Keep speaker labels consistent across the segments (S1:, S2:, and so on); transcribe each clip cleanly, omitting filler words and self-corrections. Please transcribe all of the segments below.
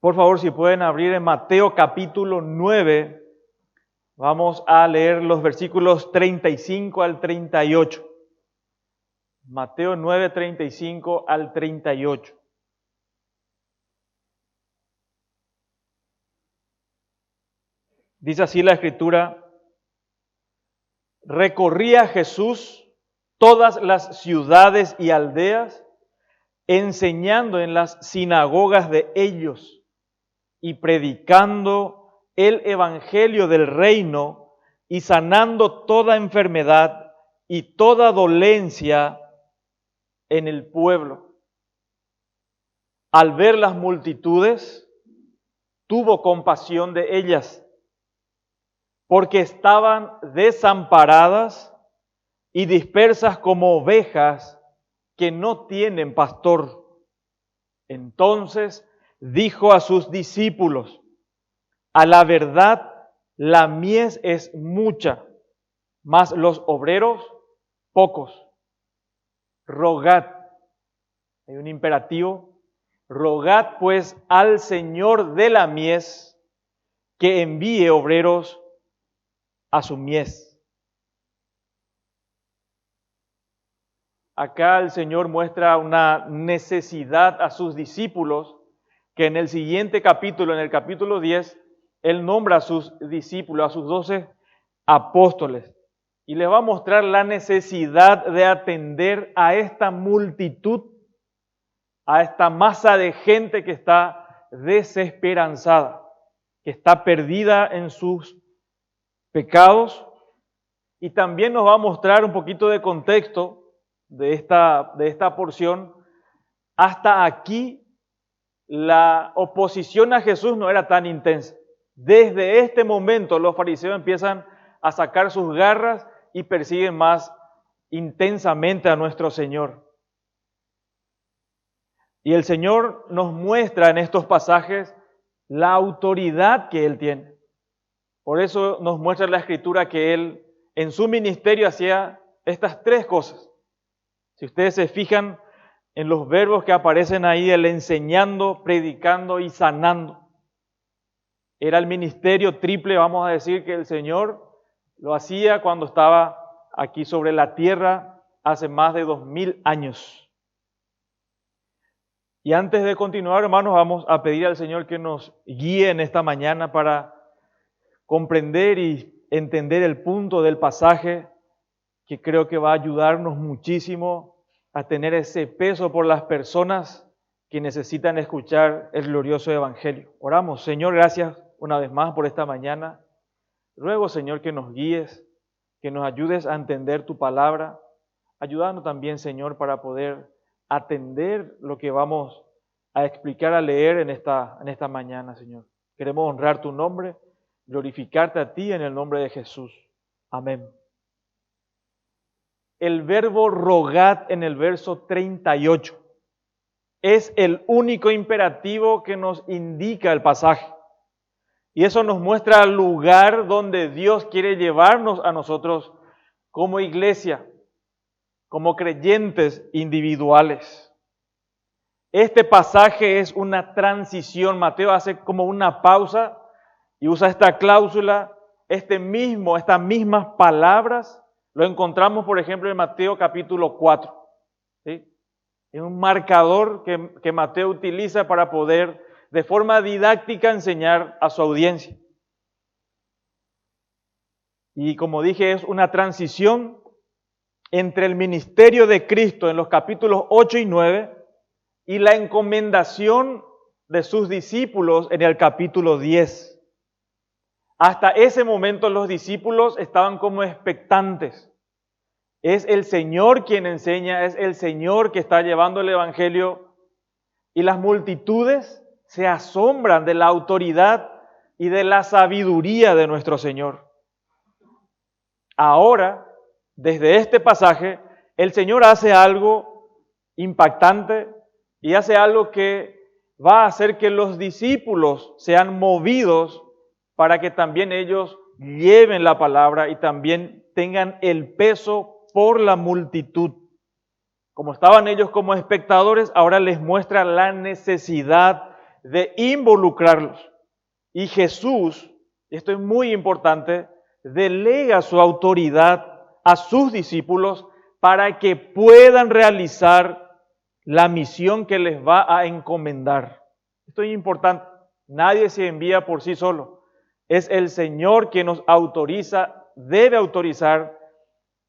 S1: Por favor, si pueden abrir en Mateo capítulo 9, vamos a leer los versículos 35 al 38. Mateo 9, 35 al 38. Dice así la Escritura: recorría Jesús todas las ciudades y aldeas, enseñando en las sinagogas de ellos y predicando el evangelio del reino y sanando toda enfermedad y toda dolencia en el pueblo. Al ver las multitudes, tuvo compasión de ellas, porque estaban desamparadas y dispersas como ovejas que no tienen pastor. Entonces dijo a sus discípulos: a la verdad, la mies es mucha, mas los obreros pocos. Rogad, hay un imperativo, rogad pues al Señor de la mies que envíe obreros a su mies. Acá el Señor muestra una necesidad a sus discípulos, que en el siguiente capítulo, en el capítulo 10, Él nombra a sus discípulos, a sus 12 apóstoles, y les va a mostrar la necesidad de atender a esta multitud, a esta masa de gente que está desesperanzada, que está perdida en sus pecados, y también nos va a mostrar un poquito de contexto de esta porción. Hasta aquí la oposición a Jesús no era tan intensa. Desde este momento los fariseos empiezan a sacar sus garras y persiguen más intensamente a nuestro Señor. Y el Señor nos muestra en estos pasajes la autoridad que Él tiene. Por eso nos muestra la Escritura que Él en su ministerio hacía estas tres cosas. Si ustedes se fijan en los verbos que aparecen ahí, el enseñando, predicando y sanando. Era el ministerio triple, vamos a decir, que el Señor lo hacía cuando estaba aquí sobre la tierra hace más de 2000 años. Y antes de continuar, hermanos, vamos a pedir al Señor que nos guíe en esta mañana para comprender y entender el punto del pasaje, que creo que va a ayudarnos muchísimo a tener ese peso por las personas que necesitan escuchar el glorioso evangelio. Oramos. Señor, gracias una vez más por esta mañana. Ruego, Señor, que nos guíes, que nos ayudes a entender tu palabra. Ayúdanos también, Señor, para poder atender lo que vamos a explicar, a leer en esta mañana, Señor. Queremos honrar tu nombre, glorificarte a ti en el nombre de Jesús. Amén. El verbo rogad en el verso 38 es el único imperativo que nos indica el pasaje. Y eso nos muestra el lugar donde Dios quiere llevarnos a nosotros como iglesia, como creyentes individuales. Este pasaje es una transición. Mateo hace como una pausa y usa esta cláusula, estas mismas palabras. Lo encontramos, por ejemplo, en Mateo capítulo 4. ¿Sí? Es un marcador que Mateo utiliza para poder, de forma didáctica, enseñar a su audiencia. Y como dije, es una transición entre el ministerio de Cristo en los capítulos 8 y 9 y la encomendación de sus discípulos en el capítulo 10. Hasta ese momento los discípulos estaban como expectantes. Es el Señor quien enseña, es el Señor que está llevando el evangelio, y las multitudes se asombran de la autoridad y de la sabiduría de nuestro Señor. Ahora, desde este pasaje, el Señor hace algo impactante y hace algo que va a hacer que los discípulos sean movidos para que también ellos lleven la palabra y también tengan el peso por la multitud. Como estaban ellos como espectadores, ahora les muestra la necesidad de involucrarlos. Y Jesús, esto es muy importante, delega su autoridad a sus discípulos para que puedan realizar la misión que les va a encomendar. Esto es importante. Nadie se envía por sí solo. Es el Señor quien nos autoriza, debe autorizar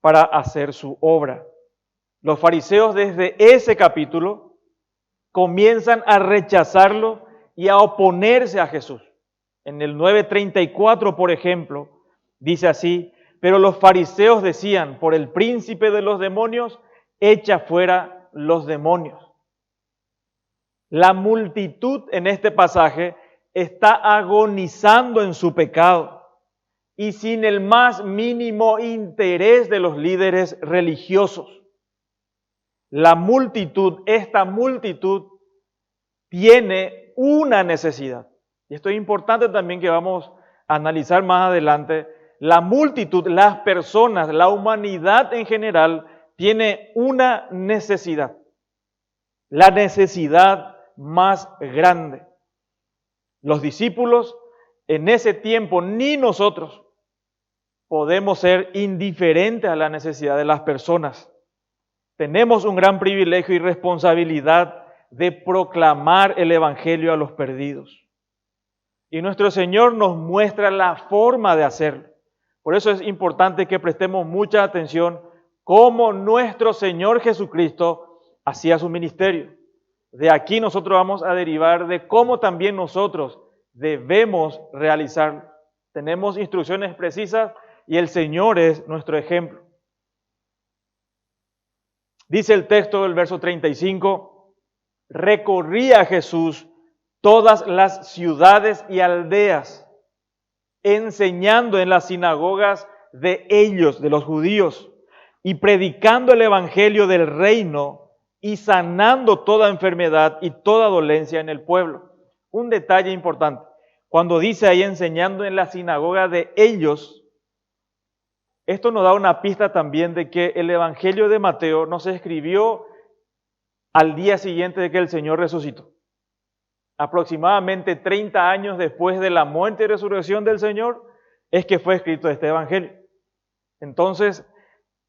S1: para hacer su obra. Los fariseos desde ese capítulo comienzan a rechazarlo y a oponerse a Jesús. En el 9:34, por ejemplo, dice así: pero los fariseos decían, por el príncipe de los demonios, echa fuera los demonios. La multitud en este pasaje está agonizando en su pecado y sin el más mínimo interés de los líderes religiosos. La multitud, esta multitud, tiene una necesidad. Y esto es importante también que vamos a analizar más adelante. La multitud, las personas, la humanidad en general, tiene una necesidad. La necesidad más grande. Los discípulos, en ese tiempo, ni nosotros podemos ser indiferentes a la necesidad de las personas. Tenemos un gran privilegio y responsabilidad de proclamar el Evangelio a los perdidos. Y nuestro Señor nos muestra la forma de hacerlo. Por eso es importante que prestemos mucha atención cómo nuestro Señor Jesucristo hacía su ministerio. De aquí nosotros vamos a derivar de cómo también nosotros debemos realizarlo. Tenemos instrucciones precisas y el Señor es nuestro ejemplo. Dice el texto del verso 35, recorría Jesús todas las ciudades y aldeas, enseñando en las sinagogas de ellos, de los judíos, y predicando el evangelio del reino y sanando toda enfermedad y toda dolencia en el pueblo. Un detalle importante, cuando dice ahí enseñando en la sinagoga de ellos, esto nos da una pista también de que el evangelio de Mateo no se escribió al día siguiente de que el Señor resucitó. Aproximadamente 30 años después de la muerte y resurrección del Señor es que fue escrito este evangelio. Entonces,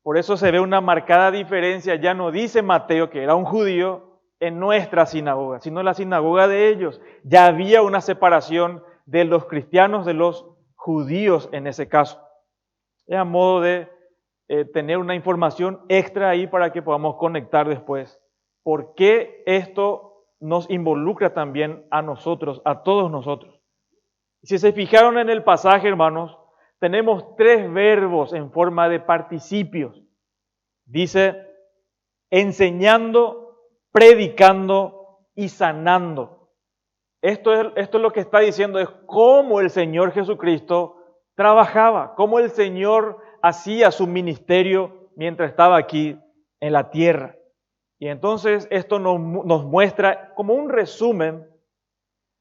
S1: por eso se ve una marcada diferencia. Ya no dice Mateo que era un judío en nuestra sinagoga, sino en la sinagoga de ellos. Ya había una separación de los cristianos de los judíos en ese caso. Es a modo de tener una información extra ahí para que podamos conectar después. ¿Por qué esto nos involucra también a nosotros, a todos nosotros? Si se fijaron en el pasaje, hermanos, tenemos 3 verbos en forma de participios. Dice, enseñando, predicando y sanando. Esto es lo que está diciendo, es cómo el Señor Jesucristo trabajaba, cómo el Señor hacía su ministerio mientras estaba aquí en la tierra. Y entonces esto nos muestra como un resumen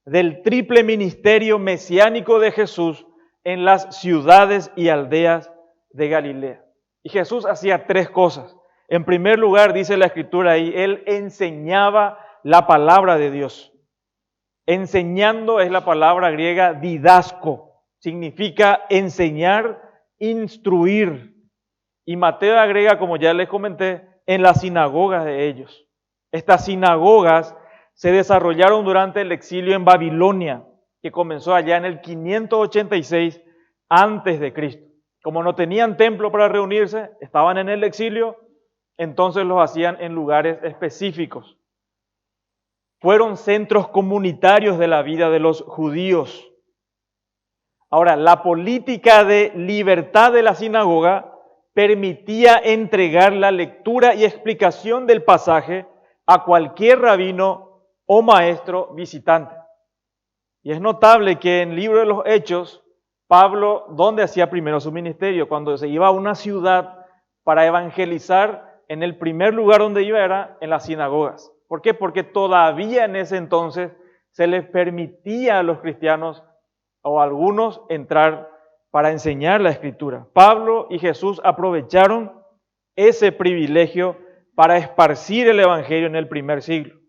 S1: del triple ministerio mesiánico de Jesús en las ciudades y aldeas de Galilea. Y Jesús hacía 3 cosas. En primer lugar, dice la Escritura ahí, Él enseñaba la palabra de Dios. Enseñando es la palabra griega didasco. Significa enseñar, instruir. Y Mateo agrega, como ya les comenté, en las sinagogas de ellos. Estas sinagogas se desarrollaron durante el exilio en Babilonia, que comenzó allá en el 586 antes de Cristo. Como no tenían templo para reunirse, estaban en el exilio, entonces los hacían en lugares específicos. Fueron centros comunitarios de la vida de los judíos. Ahora, la política de libertad de la sinagoga permitía entregar la lectura y explicación del pasaje a cualquier rabino o maestro visitante. Y es notable que en el libro de los Hechos, Pablo, ¿dónde hacía primero su ministerio? Cuando se iba a una ciudad para evangelizar, en el primer lugar donde iba era en las sinagogas. ¿Por qué? Porque todavía en ese entonces se les permitía a los cristianos o a algunos entrar para enseñar la Escritura. Pablo y Jesús aprovecharon ese privilegio para esparcir el Evangelio en el primer siglo.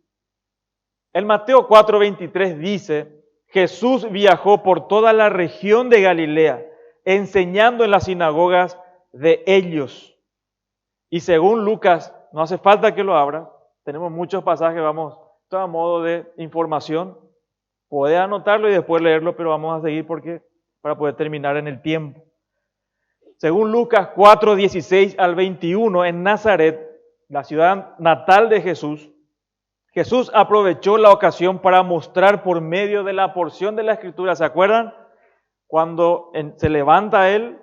S1: En Mateo 4:23 dice, Jesús viajó por toda la región de Galilea, enseñando en las sinagogas de ellos. Y según Lucas, no hace falta que lo abra, tenemos muchos pasajes, vamos, todo a modo de información. Podés anotarlo y después leerlo, pero vamos a seguir para poder terminar en el tiempo. Según Lucas 4:16 al 21, en Nazaret, la ciudad natal de Jesús, Jesús aprovechó la ocasión para mostrar por medio de la porción de la Escritura, ¿se acuerdan? Cuando se levanta él,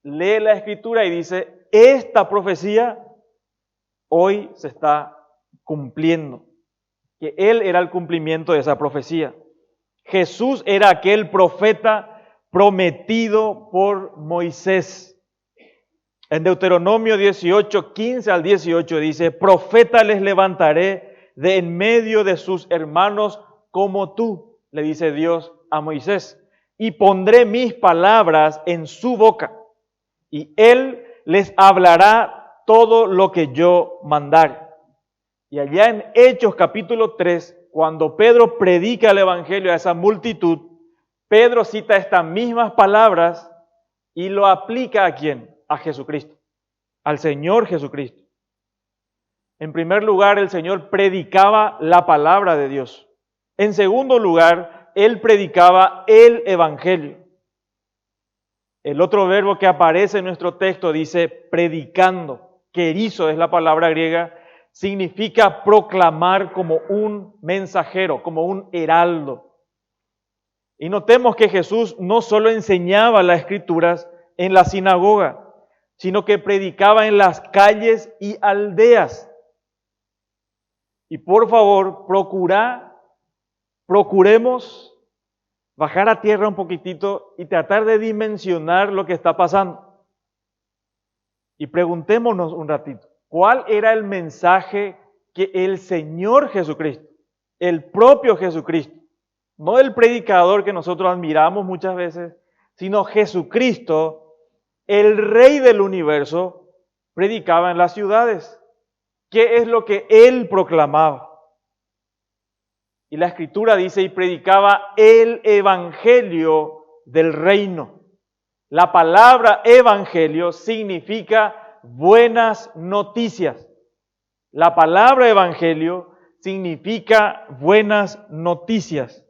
S1: lee la Escritura y dice, esta profecía hoy se está cumpliendo, que él era el cumplimiento de esa profecía. Jesús era aquel profeta prometido por Moisés. En Deuteronomio 18, 15 al 18 dice, profeta les levantaré de en medio de sus hermanos como tú, le dice Dios a Moisés, y pondré mis palabras en su boca, y él les hablará todo lo que yo mandare. Y allá en Hechos capítulo 3, cuando Pedro predica el evangelio a esa multitud, Pedro cita estas mismas palabras y lo aplica ¿a quién? A Jesucristo, al Señor Jesucristo. En primer lugar, el Señor predicaba la palabra de Dios. En segundo lugar, Él predicaba el evangelio. El otro verbo que aparece en nuestro texto dice predicando, querizo es la palabra griega, significa proclamar como un mensajero, como un heraldo. Y notemos que Jesús no solo enseñaba las Escrituras en la sinagoga, sino que predicaba en las calles y aldeas. Y por favor, procuremos bajar a tierra un poquitito y tratar de dimensionar lo que está pasando. Y preguntémonos un ratito, ¿cuál era el mensaje que el Señor Jesucristo, el propio Jesucristo, no el predicador que nosotros admiramos muchas veces, sino Jesucristo, el Rey del universo, predicaba en las ciudades? ¿Qué es lo que Él proclamaba? Y la Escritura dice, y predicaba el evangelio del reino. La palabra evangelio significa buenas noticias. La palabra evangelio significa buenas noticias.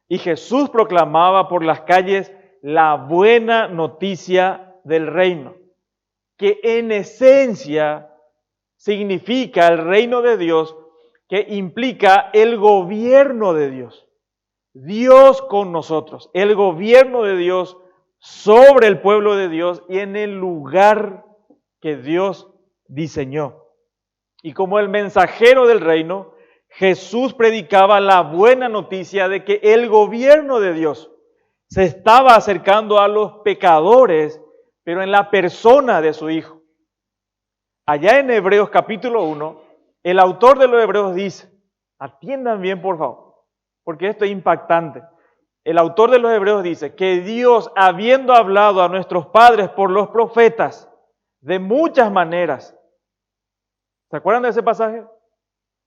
S1: Y Jesús proclamaba por las calles la buena noticia del reino, que en esencia significa el reino de Dios, que implica el gobierno de Dios. Dios con nosotros, el gobierno de Dios sobre el pueblo de Dios y en el lugar que Dios diseñó. Y como el mensajero del reino, Jesús predicaba la buena noticia de que el gobierno de Dios se estaba acercando a los pecadores, pero en la persona de su Hijo. Allá en Hebreos capítulo 1, el autor de los Hebreos dice, atiendan bien por favor, porque esto es impactante. El autor de los Hebreos dice que Dios, habiendo hablado a nuestros padres por los profetas de muchas maneras, ¿se acuerdan de ese pasaje?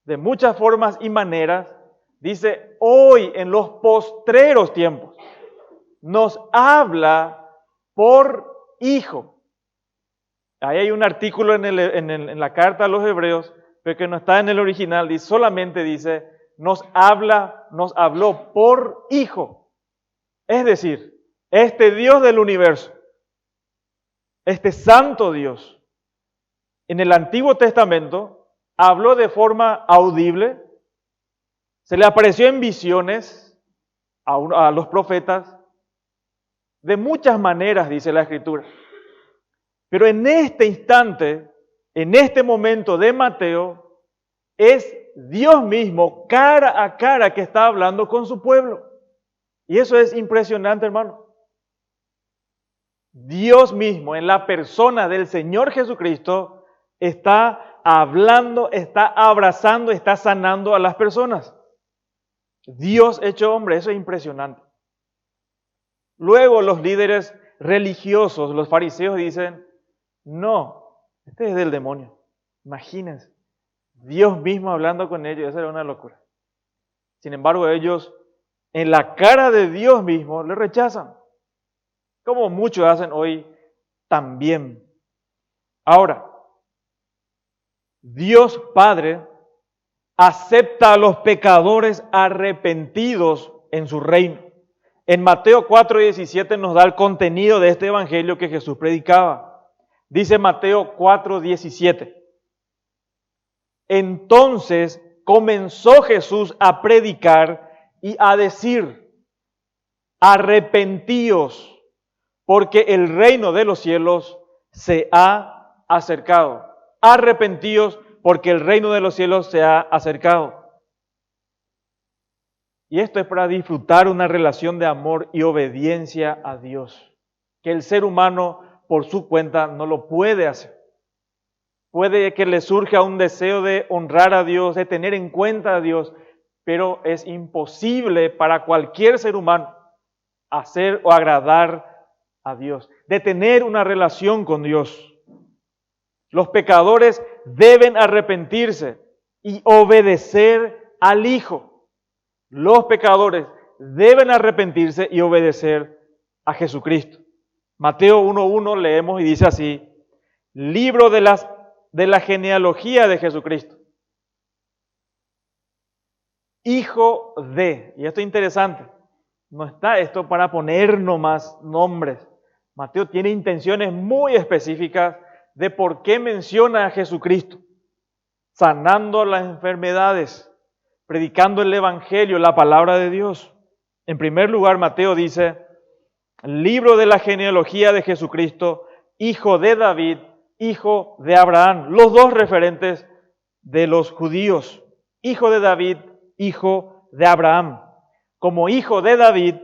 S1: De muchas formas y maneras, dice, hoy en los postreros tiempos, nos habla por Hijo. Ahí hay un artículo en la carta a los Hebreos, pero que no está en el original, solamente dice, nos habló por Hijo. Es decir, este Dios del universo, este santo Dios, en el Antiguo Testamento habló de forma audible, se le apareció en visiones a los profetas, de muchas maneras, dice la Escritura. Pero en este instante, en este momento de Mateo, es Dios mismo, cara a cara, que está hablando con su pueblo. Y eso es impresionante, hermano. Dios mismo, en la persona del Señor Jesucristo, está hablando, está abrazando, está sanando a las personas. Dios hecho hombre, eso es impresionante. Luego los líderes religiosos, los fariseos, dicen, no, este es del demonio. Imagínense, Dios mismo hablando con ellos, eso era una locura. Sin embargo, ellos en la cara de Dios mismo le rechazan, como muchos hacen hoy también. Ahora, Dios Padre acepta a los pecadores arrepentidos en su reino. En Mateo 4:17 nos da el contenido de este evangelio que Jesús predicaba. Dice Mateo 4:17. Entonces comenzó Jesús a predicar y a decir: arrepentíos, porque el reino de los cielos se ha acercado. Arrepentíos, porque el reino de los cielos se ha acercado. Y esto es para disfrutar una relación de amor y obediencia a Dios, que el ser humano por su cuenta no lo puede hacer. Puede que le surja un deseo de honrar a Dios, de tener en cuenta a Dios, pero es imposible para cualquier ser humano hacer o agradar a Dios, de tener una relación con Dios. Los pecadores deben arrepentirse y obedecer al Hijo. Los pecadores deben arrepentirse y obedecer a Jesucristo. Mateo 1:1 leemos y dice así: libro de la genealogía de Jesucristo, hijo de, y esto es interesante, no está esto para poner nomás nombres. Mateo tiene intenciones muy específicas de por qué menciona a Jesucristo, sanando las enfermedades, predicando el Evangelio, la palabra de Dios. En primer lugar, Mateo dice: libro de la genealogía de Jesucristo, hijo de David, hijo de Abraham. Los dos referentes de los judíos. Hijo de David, hijo de Abraham. Como hijo de David,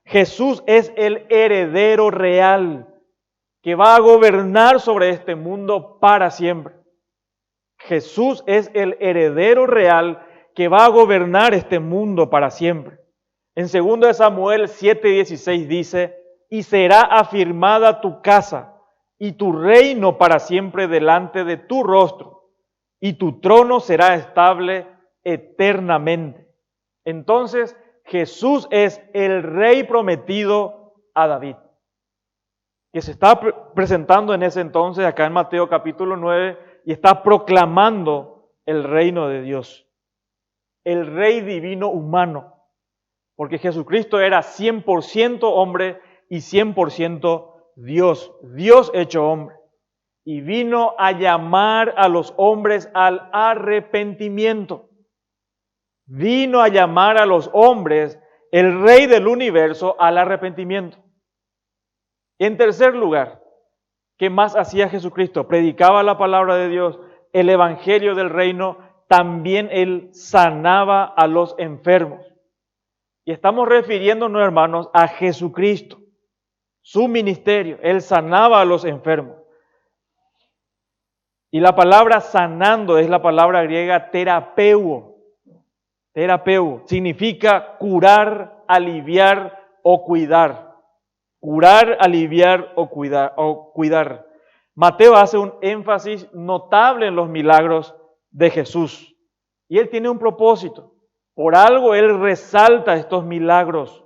S1: Jesús es el heredero real que va a gobernar sobre este mundo para siempre. Jesús es el heredero real que va a gobernar este mundo para siempre. En 2 Samuel 7:16 dice: y será afirmada tu casa y tu reino para siempre delante de tu rostro, y tu trono será estable eternamente. Entonces, Jesús es el rey prometido a David, que se está presentando en ese entonces acá en Mateo capítulo 9 y está proclamando el reino de Dios. El rey divino humano, porque Jesucristo era 100% hombre y 100% Dios, Dios hecho hombre. Y vino a llamar a los hombres al arrepentimiento. Vino a llamar a los hombres, el Rey del universo, al arrepentimiento. En tercer lugar, ¿qué más hacía Jesucristo? Predicaba la palabra de Dios, el evangelio del reino, también Él sanaba a los enfermos. Y estamos refiriéndonos, hermanos, a Jesucristo, su ministerio. Él sanaba a los enfermos. Y la palabra sanando es la palabra griega terapeuo. Terapeuo significa curar, aliviar o cuidar. Curar, aliviar o cuidar. Mateo hace un énfasis notable en los milagros de Jesús. Y él tiene un propósito. Por algo él resalta estos milagros.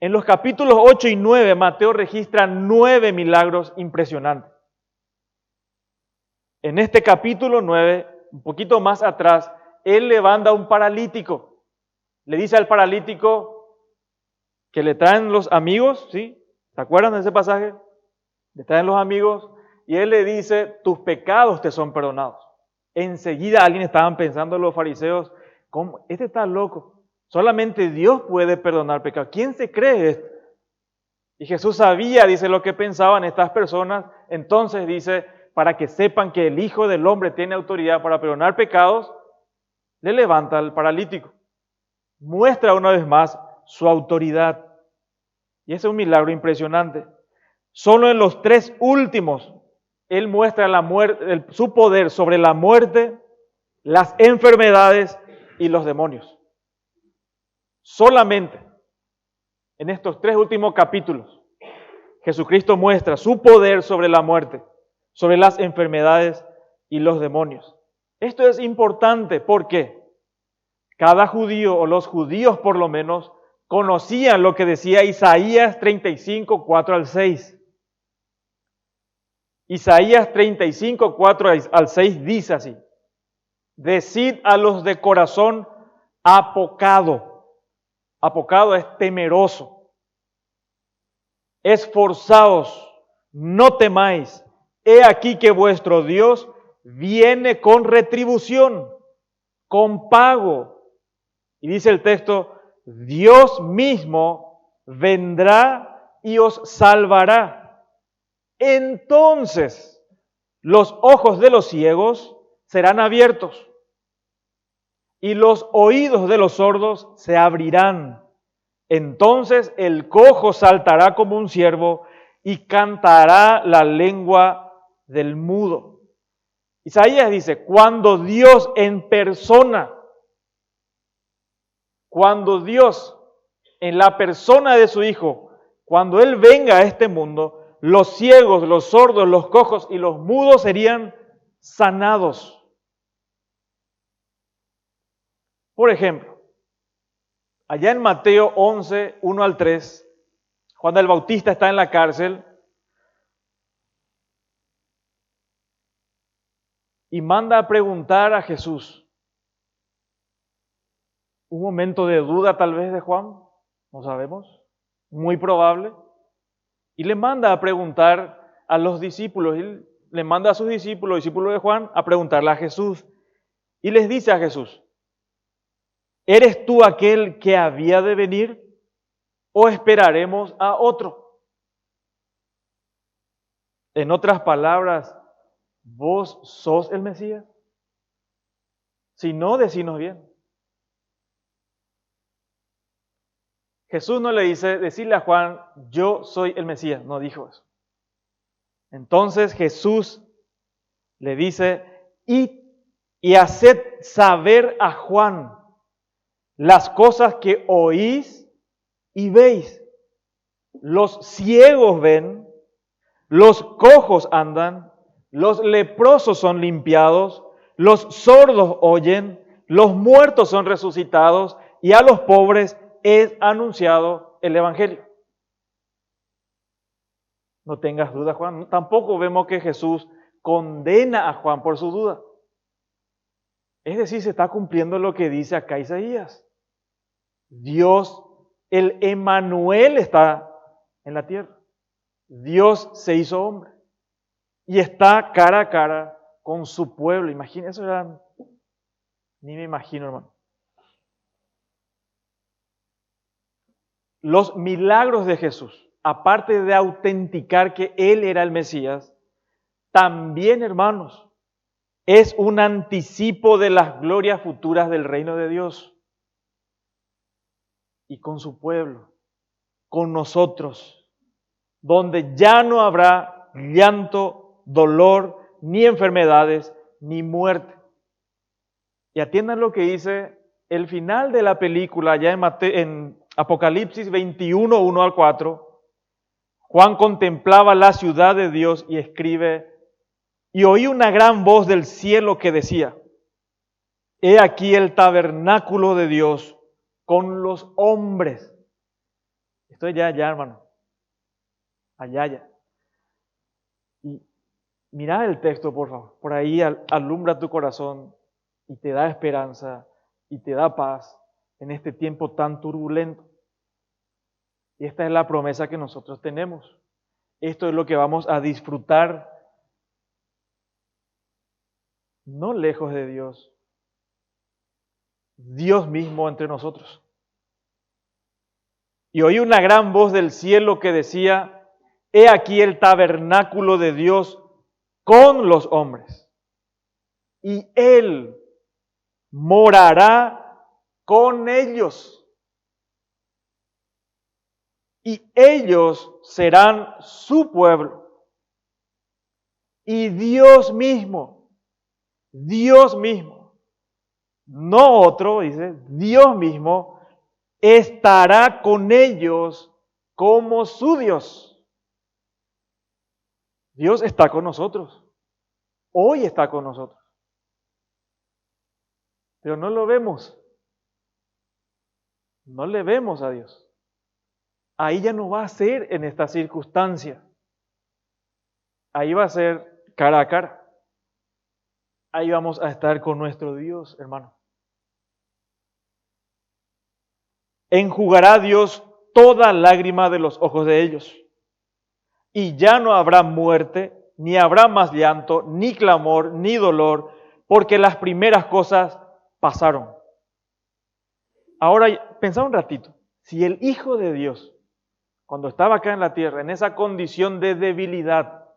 S1: En los capítulos 8 y 9, Mateo registra 9 milagros impresionantes. En este capítulo 9, un poquito más atrás, él levanta a un paralítico. Le dice al paralítico que le traen los amigos, ¿sí? ¿Se acuerdan de ese pasaje? Le traen los amigos y él le dice: tus pecados te son perdonados. Enseguida alguien estaban pensando los fariseos: ¿cómo? Este está loco. Solamente Dios puede perdonar pecados. ¿Quién se cree esto? Y Jesús sabía, dice, lo que pensaban estas personas. Entonces dice, para que sepan que el Hijo del Hombre tiene autoridad para perdonar pecados, le levanta al paralítico. Muestra una vez más su autoridad. Y ese es un milagro impresionante. Solo en los 3 últimos, Él muestra su poder sobre la muerte, las enfermedades y los demonios. Solamente en estos 3 últimos capítulos, Jesucristo muestra su poder sobre la muerte, sobre las enfermedades y los demonios. Esto es importante, ¿por qué? Cada judío, o los judíos por lo menos, conocían lo que decía Isaías 35, 4 al 6. Isaías 35, 4 al 6 dice así: decid a los de corazón apocado. Apocado es temeroso. Esforzaos, no temáis. He aquí que vuestro Dios viene con retribución, con pago. Y dice el texto, Dios mismo vendrá y os salvará. Entonces los ojos de los ciegos serán abiertos y los oídos de los sordos se abrirán. Entonces el cojo saltará como un ciervo y cantará la lengua del mudo. Isaías dice, cuando Dios en persona, cuando Dios en la persona de su Hijo, cuando Él venga a este mundo, los ciegos, los sordos, los cojos y los mudos serían sanados. Por ejemplo, allá en Mateo 11, 1 al 3, Juan el Bautista está en la cárcel y manda a preguntar a Jesús. Un momento de duda tal vez de Juan, no sabemos, muy probable. Y le manda a preguntar a los discípulos, y le manda a sus discípulos de Juan, a preguntarle a Jesús. Y les dice a Jesús, ¿eres tú aquel que había de venir o esperaremos a otro? En otras palabras, ¿vos sos el Mesías? Si no, decinos bien. Jesús no le dice, decirle a Juan, yo soy el Mesías, no dijo eso. Entonces Jesús le dice, y haced saber a Juan las cosas que oís y veis. Los ciegos ven, los cojos andan, los leprosos son limpiados, los sordos oyen, los muertos son resucitados y a los pobres es anunciado el Evangelio. No tengas duda, Juan. Tampoco vemos que Jesús condena a Juan por su duda. Es decir, se está cumpliendo lo que dice acá Isaías. Dios, el Emmanuel, está en la tierra. Dios se hizo hombre y está cara a cara con su pueblo. Imagínense, eso ya ni me imagino, hermano. Los milagros de Jesús, aparte de autenticar que Él era el Mesías, también, hermanos, es un anticipo de las glorias futuras del reino de Dios. Y con su pueblo, con nosotros, donde ya no habrá llanto, dolor, ni enfermedades, ni muerte. Y atiendan lo que dice el final de la película, ya en Apocalipsis 21, 1 al 4. Juan contemplaba la ciudad de Dios y escribe, y oí una gran voz del cielo que decía, he aquí el tabernáculo de Dios con los hombres. Esto es ya, hermano. Allá. Y mira el texto, por favor. Por ahí alumbra tu corazón y te da esperanza y te da paz en este tiempo tan turbulento. Y esta es la promesa que nosotros tenemos. Esto es lo que vamos a disfrutar, no lejos de Dios, Dios mismo entre nosotros. Y oí una gran voz del cielo que decía, he aquí el tabernáculo de Dios con los hombres, y Él morará con ellos, y ellos serán su pueblo, y Dios mismo, no otro, dice, Dios mismo estará con ellos como su Dios. Dios está con nosotros. Hoy está con nosotros. Pero no lo vemos. no le vemos a Dios. Ahí ya no va a ser en esta circunstancia. Ahí va a ser cara a cara. Ahí vamos a estar con nuestro Dios, hermano. Enjugará Dios toda lágrima de los ojos de ellos. Y ya no habrá muerte, ni habrá más llanto, ni clamor, ni dolor, porque las primeras cosas pasaron. Ahora, pensá un ratito. Si el Hijo de Dios, cuando estaba acá en la tierra, en esa condición de debilidad,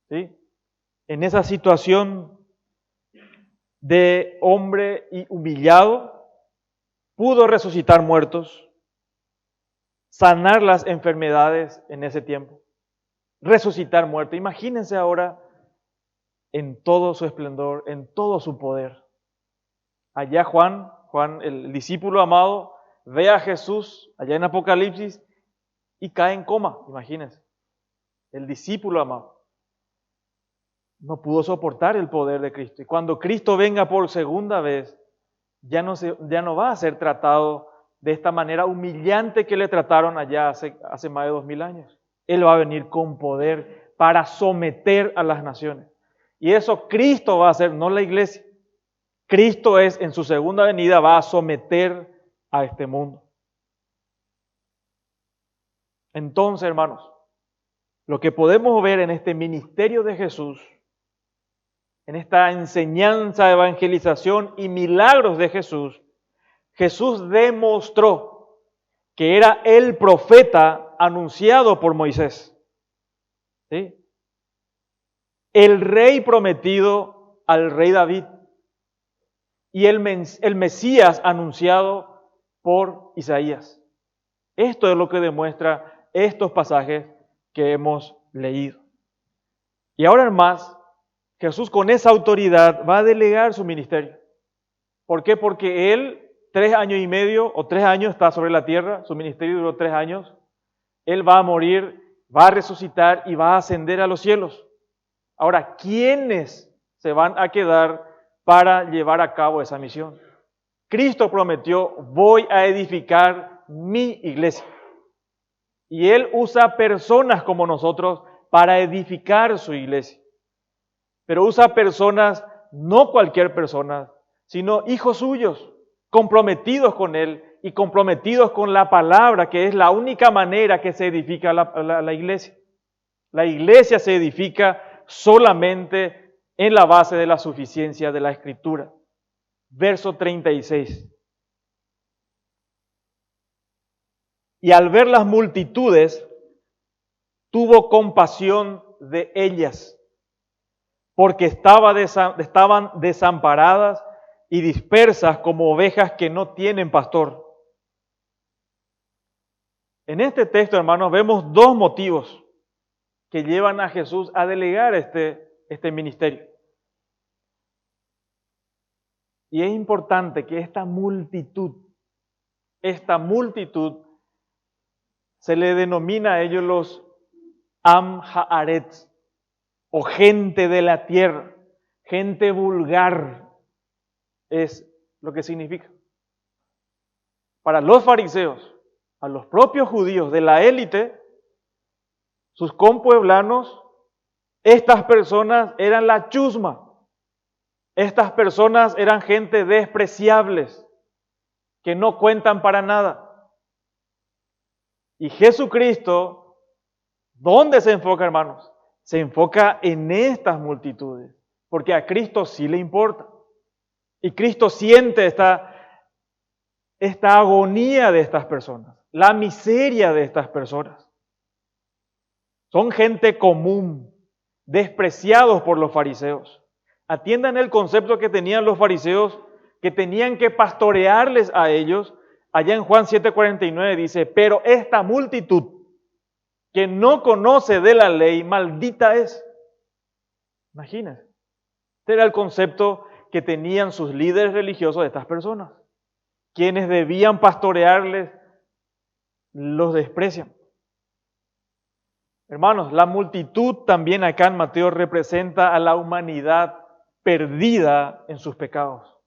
S1: ¿sí?, en esa situación de hombre y humillado, pudo resucitar muertos, sanar las enfermedades en ese tiempo, resucitar muertos. Imagínense ahora en todo su esplendor, en todo su poder. Allá Juan, el discípulo amado, ve a Jesús allá en Apocalipsis y cae en coma, imagínense. El discípulo amado no pudo soportar el poder de Cristo. Y cuando Cristo venga por segunda vez, ya no va a ser tratado de esta manera humillante que le trataron allá hace más de 2000 años. Él va a venir con poder para someter a las naciones. Y eso Cristo va a hacer, no la iglesia. Cristo en su segunda venida va a someter a este mundo. Entonces, hermanos, lo que podemos ver en este ministerio de Jesús, en esta enseñanza, evangelización y milagros de Jesús, Jesús demostró que era el profeta anunciado por Moisés, ¿sí?, el rey prometido al rey David y el Mesías anunciado por Isaías. Esto es lo que demuestra estos pasajes que hemos leído. Y ahora más, Jesús con esa autoridad va a delegar su ministerio. ¿Por qué? Porque Él 3 años y medio o 3 años está sobre la tierra, su ministerio duró 3 años, Él va a morir, va a resucitar y va a ascender a los cielos. Ahora, ¿quiénes se van a quedar para llevar a cabo esa misión? Cristo prometió, voy a edificar mi iglesia. Y Él usa personas como nosotros para edificar su iglesia. Pero usa personas, no cualquier persona, sino hijos suyos, comprometidos con Él y comprometidos con la palabra, que es la única manera que se edifica la iglesia. La iglesia se edifica solamente en la base de la suficiencia de la Escritura. Verso 36. Y al ver las multitudes, tuvo compasión de ellas, porque estaban desamparadas y dispersas como ovejas que no tienen pastor. En este texto, hermanos, vemos 2 motivos que llevan a Jesús a delegar este ministerio. Y es importante que esta multitud se le denomina a ellos los Am Haaretz, o gente de la tierra, gente vulgar, es lo que significa. Para los fariseos, a los propios judíos de la élite, sus compueblanos, estas personas eran la chusma. Estas personas eran gente despreciables, que no cuentan para nada. Y Jesucristo, ¿dónde se enfoca, hermanos? Se enfoca en estas multitudes, porque a Cristo sí le importa. Y Cristo siente esta agonía de estas personas, la miseria de estas personas. Son gente común, despreciados por los fariseos. Atiendan el concepto que tenían los fariseos, que tenían que pastorearles a ellos. Allá en Juan 7:49 dice, pero esta multitud que no conoce de la ley, maldita es. Imagínense. Este era el concepto que tenían sus líderes religiosos de estas personas. Quienes debían pastorearles, los desprecian. Hermanos, la multitud también acá en Mateo representa a la humanidad perdida en sus pecados.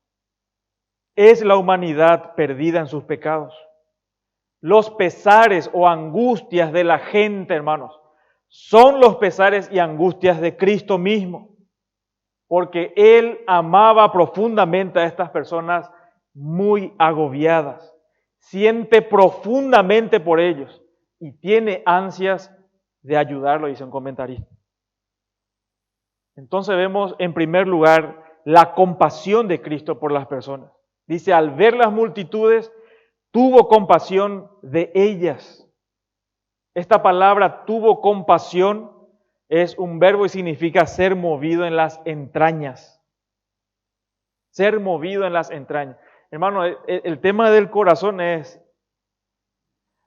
S1: es la humanidad perdida en sus pecados. Los pesares o angustias de la gente, hermanos, son los pesares y angustias de Cristo mismo, porque Él amaba profundamente a estas personas muy agobiadas, siente profundamente por ellos y tiene ansias de ayudarlo, dice un comentarista. Entonces vemos en primer lugar la compasión de Cristo por las personas. Dice, al ver las multitudes, tuvo compasión de ellas. Esta palabra tuvo compasión es un verbo y significa ser movido en las entrañas. Ser movido en las entrañas. Hermano, el tema del corazón es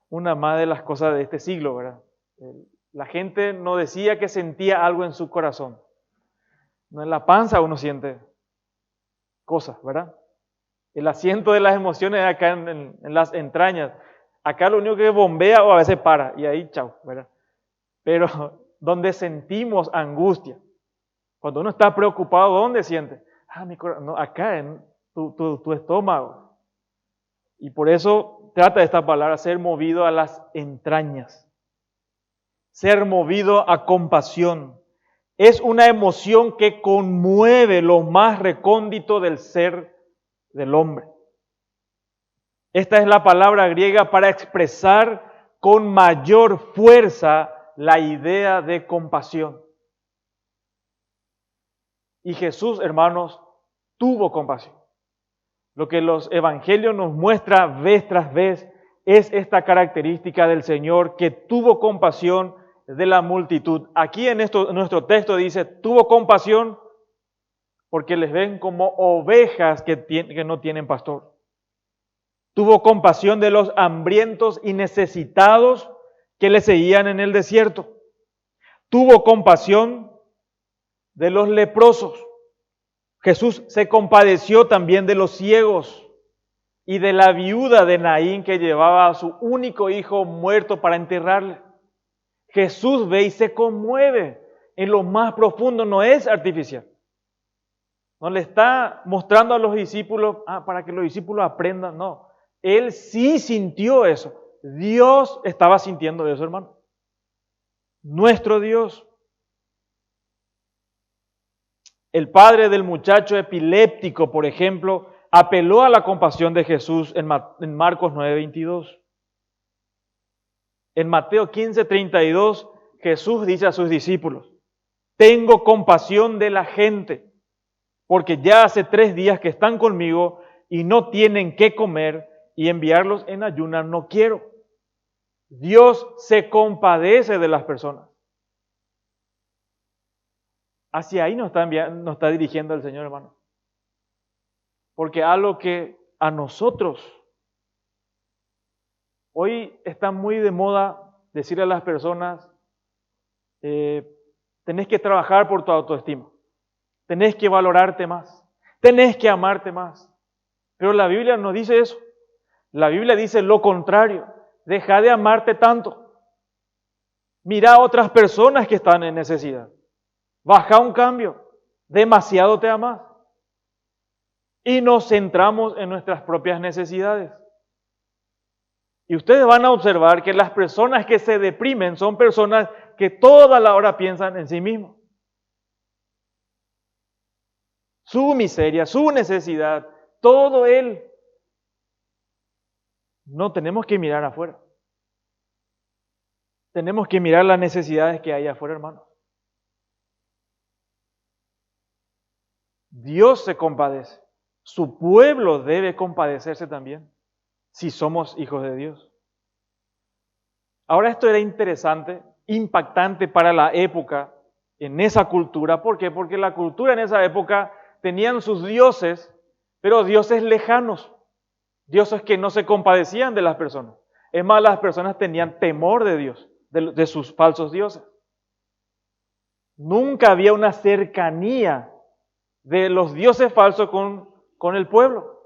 S1: una más de las cosas de este siglo, ¿verdad? La gente no decía que sentía algo en su corazón. No, en la panza uno siente cosas, ¿verdad? El asiento de las emociones acá en las entrañas. Acá lo único que bombea o a veces para y ahí chau, ¿verdad? Pero donde sentimos angustia, cuando uno está preocupado, ¿dónde siente? Mi corazón, no, acá en tu estómago. Y por eso trata esta palabra, ser movido a las entrañas. Ser movido a compasión. Es una emoción que conmueve lo más recóndito del ser del hombre. Esta es la palabra griega para expresar con mayor fuerza la idea de compasión. Y Jesús, hermanos, tuvo compasión. Lo que los evangelios nos muestra vez tras vez es esta característica del Señor que tuvo compasión de la multitud. Aquí en nuestro texto dice, tuvo compasión porque les ven como ovejas que no tienen pastor. Tuvo compasión de los hambrientos y necesitados que le seguían en el desierto. Tuvo compasión de los leprosos. Jesús se compadeció también de los ciegos y de la viuda de Naín que llevaba a su único hijo muerto para enterrarle. Jesús ve y se conmueve en lo más profundo, no es artificial. No le está mostrando a los discípulos para que los discípulos aprendan, no. Él sí sintió eso. Dios estaba sintiendo eso, hermano. Nuestro Dios. El padre del muchacho epiléptico, por ejemplo, apeló a la compasión de Jesús en Marcos 9:22. En Mateo 15:32, Jesús dice a sus discípulos, tengo compasión de la gente, porque ya hace 3 días que están conmigo y no tienen qué comer, y enviarlos en ayunas no quiero. Dios se compadece de las personas. Hacia ahí nos está dirigiendo el Señor, hermano. Porque algo que a nosotros, hoy está muy de moda decirle a las personas, tenés que trabajar por tu autoestima, tenés que valorarte más, tenés que amarte más. Pero la Biblia no dice eso. La Biblia dice lo contrario, deja de amarte tanto. Mira a otras personas que están en necesidad. Baja un cambio, demasiado te amas. Y nos centramos en nuestras propias necesidades. Y ustedes van a observar que las personas que se deprimen son personas que toda la hora piensan en sí mismos. Su miseria, su necesidad, todo él. No tenemos que mirar afuera. Tenemos que mirar las necesidades que hay afuera, hermano. Dios se compadece. Su pueblo debe compadecerse también, si somos hijos de Dios. Ahora esto era interesante, impactante para la época, en esa cultura. ¿Por qué? Porque la cultura en esa época tenían sus dioses, pero dioses lejanos. Dioses que no se compadecían de las personas. Es más, las personas tenían temor de Dios, de sus falsos dioses. Nunca había una cercanía de los dioses falsos con el pueblo.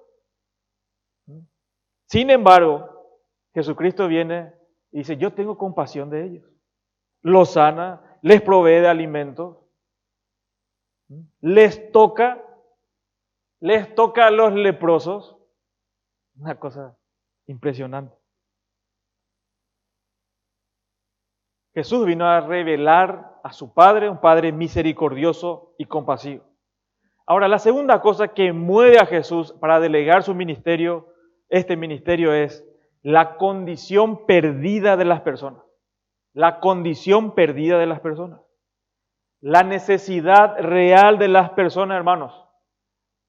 S1: Sin embargo, Jesucristo viene y dice, yo tengo compasión de ellos. Los sana, les provee de alimentos, les toca a los leprosos Una cosa impresionante. Jesús vino a revelar a su Padre, un Padre misericordioso y compasivo. Ahora, la segunda cosa que mueve a Jesús para delegar su ministerio, este ministerio, es la condición perdida de las personas. La condición perdida de las personas. La necesidad real de las personas, hermanos.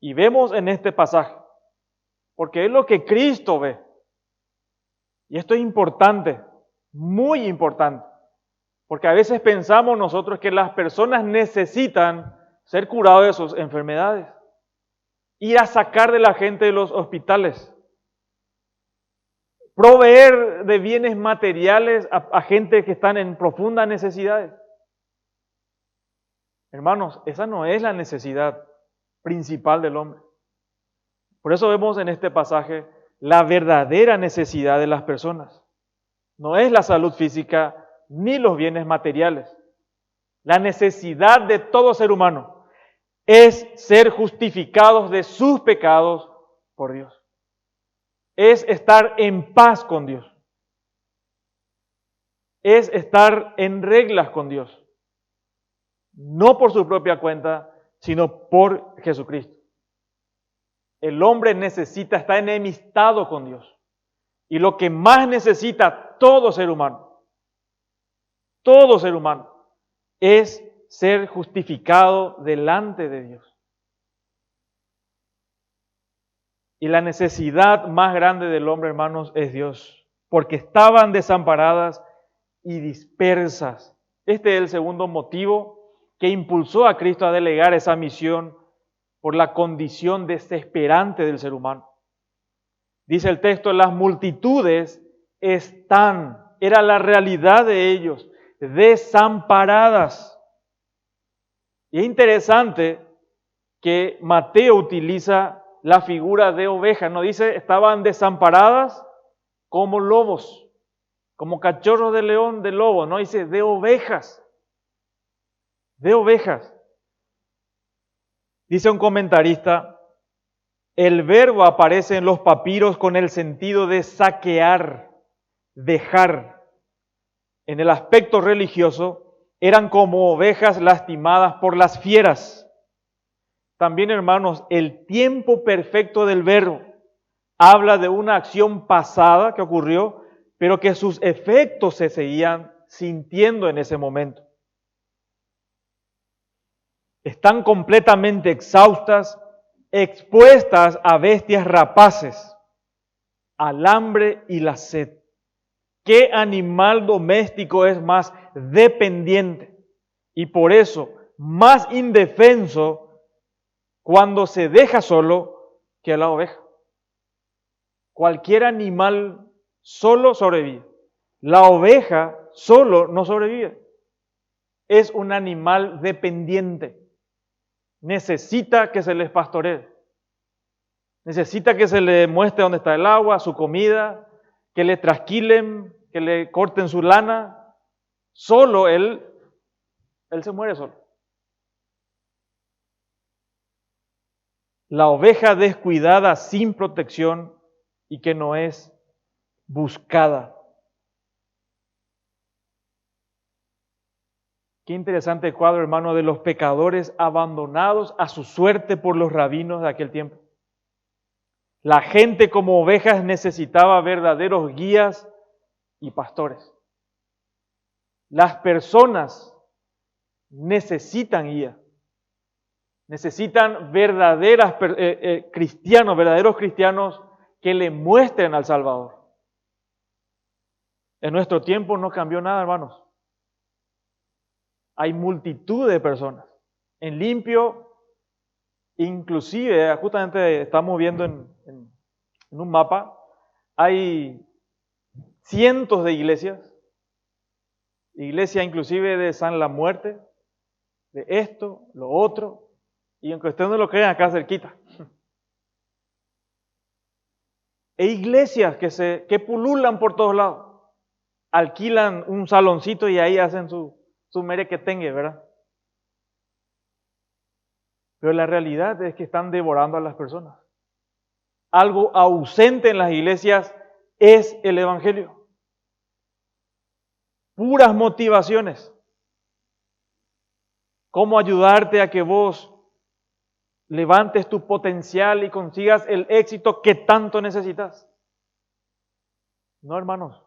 S1: Y vemos en este pasaje, porque es lo que Cristo ve. Y esto es importante, muy importante, porque a veces pensamos nosotros que las personas necesitan ser curadas de sus enfermedades, ir a sacar de la gente de los hospitales, proveer de bienes materiales a gente que están en profundas necesidades. Hermanos, esa no es la necesidad principal del hombre. Por eso vemos en este pasaje la verdadera necesidad de las personas. No es la salud física ni los bienes materiales. La necesidad de todo ser humano es ser justificados de sus pecados por Dios. Es estar en paz con Dios. Es estar en reglas con Dios. No por su propia cuenta, sino por Jesucristo. El hombre necesita estar enemistado con Dios. Y lo que más necesita todo ser humano, es ser justificado delante de Dios. Y la necesidad más grande del hombre, hermanos, es Dios, porque estaban desamparadas y dispersas. Este es el segundo motivo que impulsó a Cristo a delegar esa misión por la condición desesperante del ser humano. Dice el texto, las multitudes era la realidad de ellos, desamparadas. Y es interesante que Mateo utiliza la figura de oveja, no dice estaban desamparadas como lobos, como cachorros de león, de lobo, no dice de ovejas, de ovejas. Dice un comentarista, el verbo aparece en los papiros con el sentido de saquear, dejar. En el aspecto religioso, eran como ovejas lastimadas por las fieras. También, hermanos, el tiempo perfecto del verbo habla de una acción pasada que ocurrió, pero que sus efectos se seguían sintiendo en ese momento. Están completamente exhaustas, expuestas a bestias rapaces, al hambre y la sed. ¿Qué animal doméstico es más dependiente y por eso más indefenso cuando se deja solo que la oveja? Cualquier animal solo sobrevive. La oveja solo no sobrevive. Es un animal dependiente. Necesita que se les pastoree. Necesita que se le muestre dónde está el agua, su comida, que le trasquilen, que le corten su lana. Solo él se muere solo. La oveja descuidada sin protección y que no es buscada. Qué interesante cuadro, hermano, de los pecadores abandonados a su suerte por los rabinos de aquel tiempo. La gente como ovejas necesitaba verdaderos guías y pastores. Las personas necesitan guía. Necesitan verdaderos cristianos que le muestren al Salvador. En nuestro tiempo no cambió nada, hermanos. Hay multitud de personas. En Limpio, inclusive, justamente estamos viendo en un mapa, hay cientos de iglesias. Iglesia inclusive de San La Muerte, de esto, lo otro. Y aunque ustedes no lo crean, acá cerquita. E iglesias que pululan por todos lados. Alquilan un saloncito y ahí hacen su merequetengue, ¿verdad? Pero la realidad es que están devorando a las personas. algo ausente en las iglesias es el Evangelio. Puras motivaciones. ¿Cómo ayudarte a que vos levantes tu potencial y consigas el éxito que tanto necesitas? No, hermanos.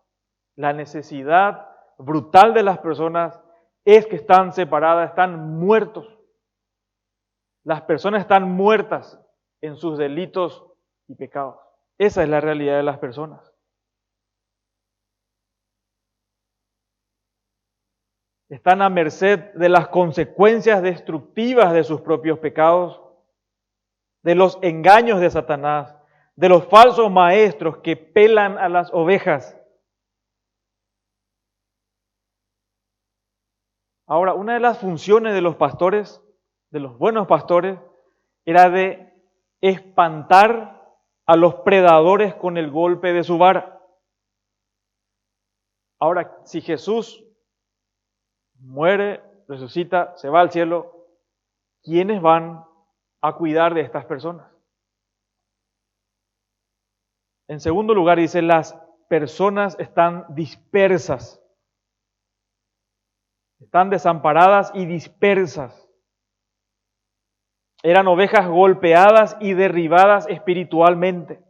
S1: La necesidad brutal de las personas es que están separadas, están muertos. Las personas están muertas en sus delitos y pecados. Esa es la realidad de las personas. Están a merced de las consecuencias destructivas de sus propios pecados, de los engaños de Satanás, de los falsos maestros que pelan a las ovejas. Ahora, una de las funciones de los pastores, de los buenos pastores, era de espantar a los predadores con el golpe de su vara. Ahora, si Jesús muere, resucita, se va al cielo, ¿quiénes van a cuidar de estas personas? En segundo lugar, dice, las personas están dispersas. Están desamparadas y dispersas. Eran ovejas golpeadas y derribadas espiritualmente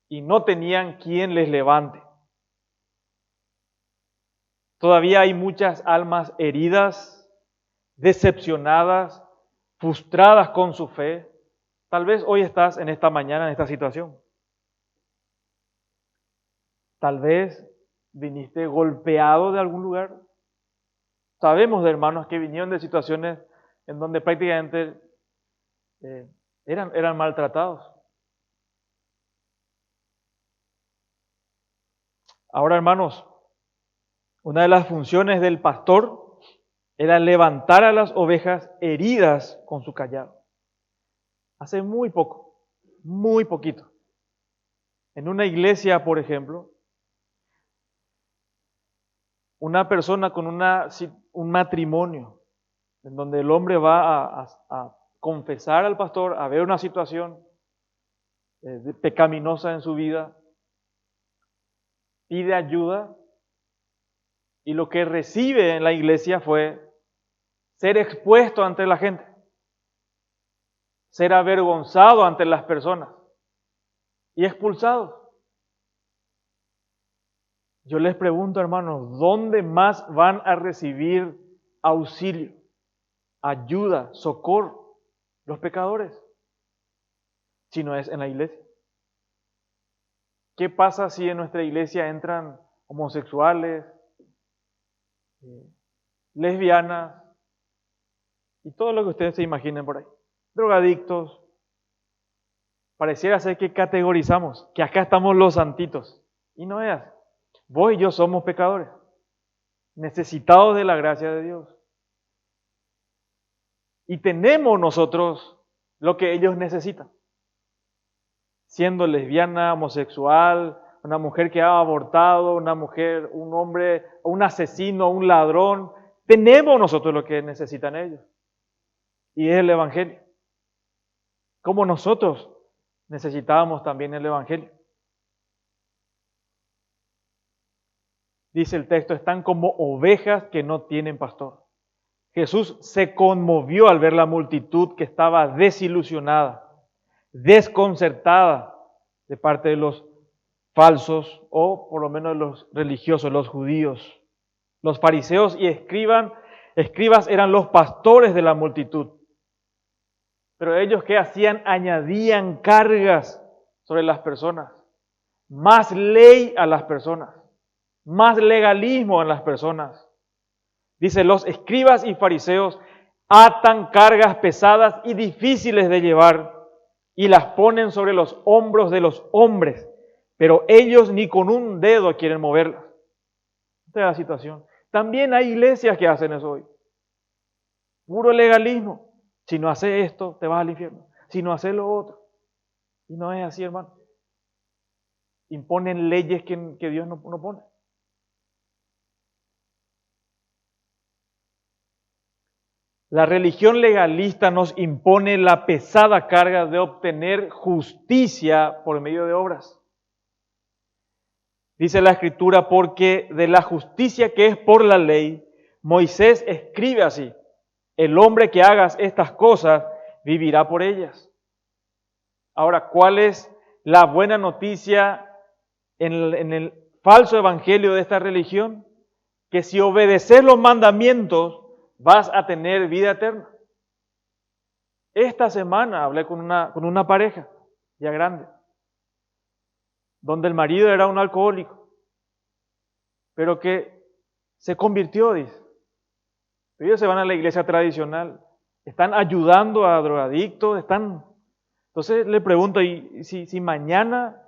S1: y no tenían quien les levante. Todavía hay muchas almas heridas, decepcionadas, frustradas con su fe. Tal vez hoy estás en esta mañana en esta situación. Tal vez viniste golpeado de algún lugar. Sabemos de hermanos que vinieron de situaciones en donde prácticamente eran maltratados. Ahora, hermanos, una de las funciones del pastor era levantar a las ovejas heridas con su cayado. Hace muy poco, muy poquito, en una iglesia, por ejemplo, una persona con un matrimonio, en donde el hombre va a confesar al pastor, a ver una situación pecaminosa en su vida, pide ayuda, y lo que recibe en la iglesia fue ser expuesto ante la gente, ser avergonzado ante las personas y expulsado. Yo les pregunto, hermanos, ¿dónde más van a recibir auxilio, ayuda, socorro los pecadores? Si no es en la iglesia. ¿Qué pasa si en nuestra iglesia entran homosexuales, lesbianas y todo lo que ustedes se imaginen por ahí? Drogadictos. Pareciera ser que categorizamos, que acá estamos los santitos. Y no es. Vos y yo somos pecadores, necesitados de la gracia de Dios. Y tenemos nosotros lo que ellos necesitan. Siendo lesbiana, homosexual, una mujer que ha abortado, una mujer, un hombre, un asesino, un ladrón, tenemos nosotros lo que necesitan ellos. Y es el Evangelio. Como nosotros necesitábamos también el Evangelio. Dice el texto, están como ovejas que no tienen pastor. Jesús se conmovió al ver la multitud que estaba desilusionada, desconcertada de parte de los falsos o por lo menos de los religiosos, los judíos. Los fariseos y escribas eran los pastores de la multitud. Pero ellos, ¿qué hacían? Añadían cargas sobre las personas, más ley a las personas, más legalismo en las personas. Dice, los escribas y fariseos atan cargas pesadas y difíciles de llevar y las ponen sobre los hombros de los hombres, pero ellos ni con un dedo quieren moverlas. Esta es la situación. También hay iglesias que hacen eso hoy. Puro legalismo. Si no haces esto, te vas al infierno. Si no haces lo otro. Y no es así, hermano. Imponen leyes que Dios no pone. La religión legalista nos impone la pesada carga de obtener justicia por medio de obras. Dice la Escritura, porque de la justicia que es por la ley, Moisés escribe así: el hombre que haga estas cosas vivirá por ellas. Ahora, ¿cuál es la buena noticia en el falso evangelio de esta religión? Que si obedeces los mandamientos, vas a tener vida eterna. Esta semana hablé con una pareja ya grande, donde el marido era un alcohólico, pero que se convirtió, dice. Ellos se van a la iglesia tradicional, están ayudando a drogadictos, Entonces le pregunto, ¿y si mañana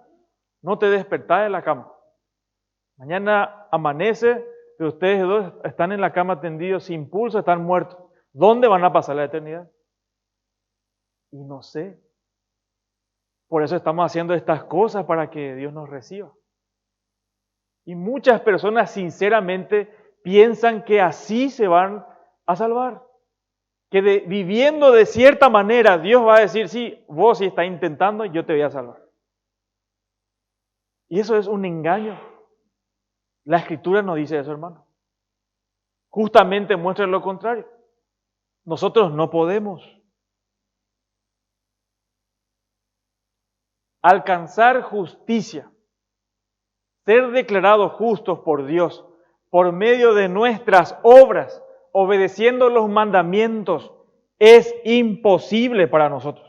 S1: no te despertás de la cama? Mañana amanece, pero ustedes dos están en la cama tendidos sin pulso, están muertos. ¿Dónde van a pasar la eternidad? Y no sé. Por eso estamos haciendo estas cosas para que Dios nos reciba. Y muchas personas sinceramente piensan que así se van a salvar. Que viviendo de cierta manera Dios va a decir, sí, vos si estás intentando, yo te voy a salvar. Y eso es un engaño. La Escritura no dice eso, hermano. Justamente muestra lo contrario. Nosotros no podemos. Alcanzar justicia, ser declarados justos por Dios por medio de nuestras obras, obedeciendo los mandamientos, es imposible para nosotros.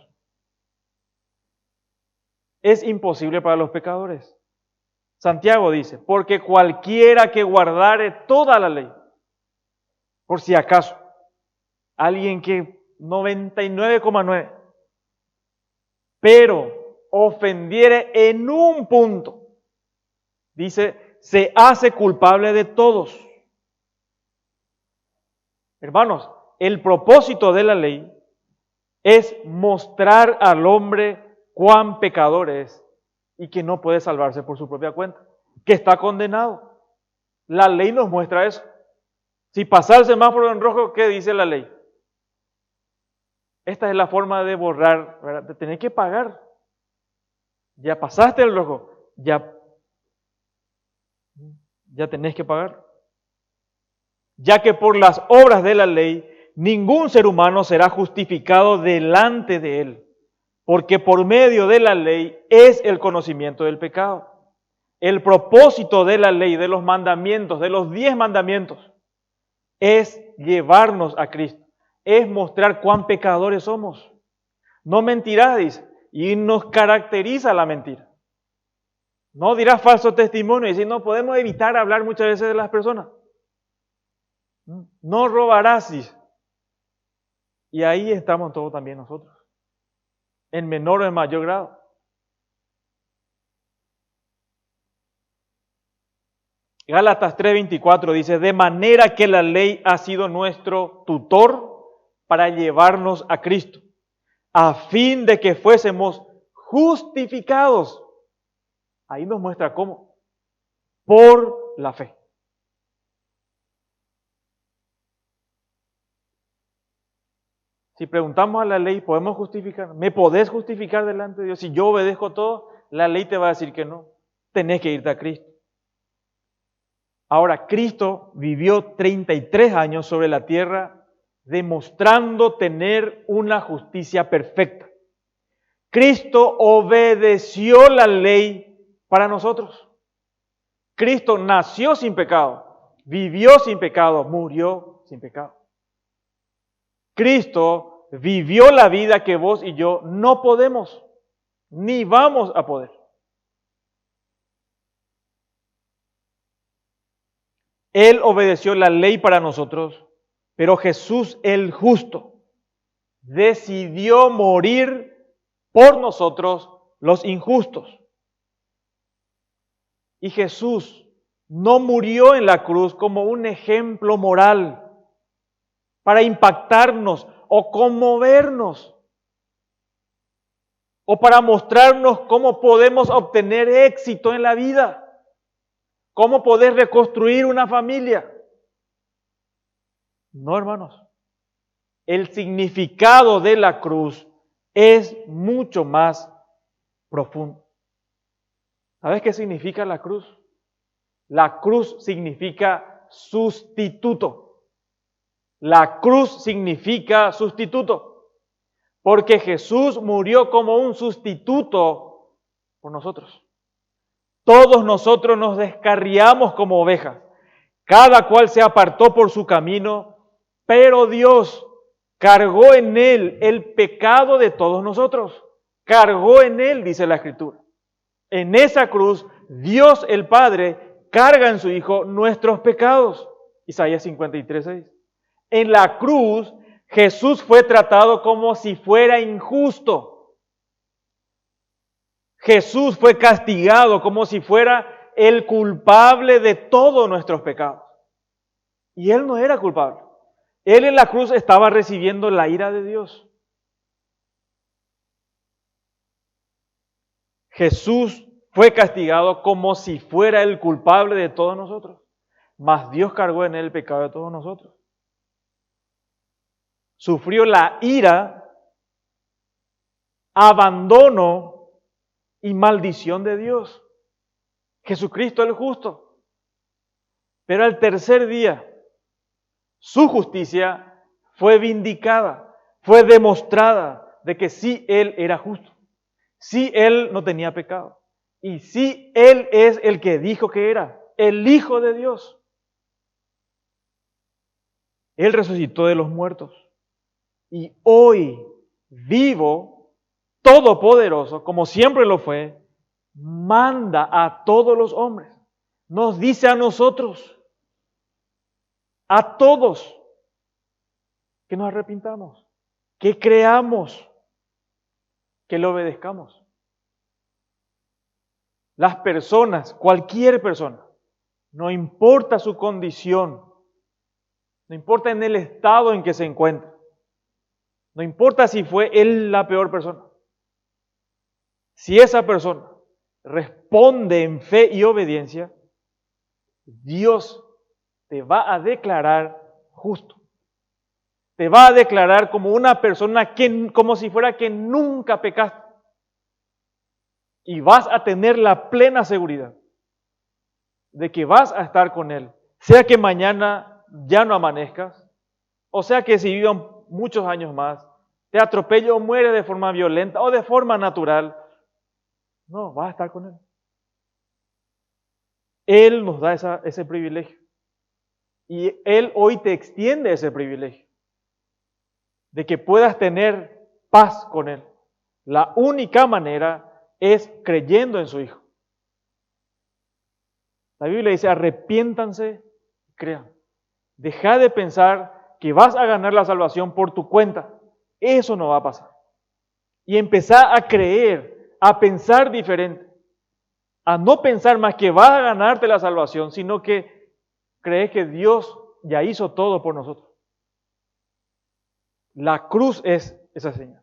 S1: Es imposible para los pecadores. Santiago dice, porque cualquiera que guardare toda la ley, por si acaso, alguien que 99,9, pero ofendiere en un punto, dice, se hace culpable de todos. Hermanos, el propósito de la ley es mostrar al hombre cuán pecador es y que no puede salvarse por su propia cuenta, que está condenado. La ley nos muestra eso. Si pasa el semáforo en rojo, ¿qué dice la ley? Esta es la forma de borrar, ¿verdad? Te tenés que pagar. Ya pasaste el rojo, ya tenés que pagar. Ya que por las obras de la ley, ningún ser humano será justificado delante de él, porque por medio de la ley es el conocimiento del pecado. El propósito de la ley, de los mandamientos, de los 10 mandamientos, es llevarnos a Cristo, es mostrar cuán pecadores somos. No mentirás, dice, y nos caracteriza la mentira. No dirás falso testimonio, y si no podemos evitar hablar muchas veces de las personas. No robarás, dice. Y ahí estamos todos también nosotros, en menor o en mayor grado. Gálatas 3:24 dice, de manera que la ley ha sido nuestro tutor para llevarnos a Cristo, a fin de que fuésemos justificados. Ahí nos muestra cómo. Por la fe. Si preguntamos a la ley, ¿podemos justificar? ¿Me podés justificar delante de Dios? Si yo obedezco todo, la ley te va a decir que no. Tenés que irte a Cristo. Ahora, Cristo vivió 33 años sobre la tierra demostrando tener una justicia perfecta. Cristo obedeció la ley para nosotros. Cristo nació sin pecado, vivió sin pecado, murió sin pecado. Cristo vivió la vida que vos y yo no podemos, ni vamos a poder. Él obedeció la ley para nosotros, pero Jesús el justo decidió morir por nosotros los injustos. Y Jesús no murió en la cruz como un ejemplo moral para impactarnos o conmovernos o para mostrarnos cómo podemos obtener éxito en la vida. ¿Cómo poder reconstruir una familia? No, hermanos. el significado de la cruz es mucho más profundo. ¿Sabes qué significa la cruz? La cruz significa sustituto. La cruz significa sustituto, porque Jesús murió como un sustituto por nosotros. Todos nosotros nos descarriamos como ovejas, cada cual se apartó por su camino, pero Dios cargó en Él el pecado de todos nosotros. Cargó en Él, dice la Escritura. En esa cruz, Dios el Padre carga en su Hijo nuestros pecados. Isaías 53:6. En la cruz, Jesús fue tratado como si fuera injusto. Jesús fue castigado como si fuera el culpable de todos nuestros pecados. Y Él no era culpable. Él en la cruz estaba recibiendo la ira de Dios. Jesús fue castigado como si fuera el culpable de todos nosotros. Mas Dios cargó en Él el pecado de todos nosotros. Sufrió la ira, abandono y maldición de Dios. Jesucristo el justo. Pero al tercer día, su justicia fue vindicada, fue demostrada de que sí Él era justo, sí Él no tenía pecado y sí Él es el que dijo que era, el Hijo de Dios. Él resucitó de los muertos y hoy, vivo, todopoderoso, como siempre lo fue, manda a todos los hombres, nos dice a nosotros, a todos, que nos arrepintamos, que creamos, que le obedezcamos. Las personas, cualquier persona, no importa su condición, no importa en el estado en que se encuentra, no importa si fue él la peor persona, si esa persona responde en fe y obediencia, Dios te va a declarar justo. Te va a declarar como una persona que, como si fuera que nunca pecaste. Y vas a tener la plena seguridad de que vas a estar con Él. Sea que mañana ya no amanezcas, o sea que si vivan muchos años más, te atropella o muere de forma violenta o de forma natural, no, vas a estar con Él. Él nos da ese privilegio. Y Él hoy te extiende ese privilegio de que puedas tener paz con Él. La única manera es creyendo en su Hijo. La Biblia dice, arrepiéntanse y crean. Deja de pensar que vas a ganar la salvación por tu cuenta. Eso no va a pasar. Y empezá a creer, a pensar diferente. A no pensar más que vas a ganarte la salvación, sino que crees que Dios ya hizo todo por nosotros. La cruz es esa señal.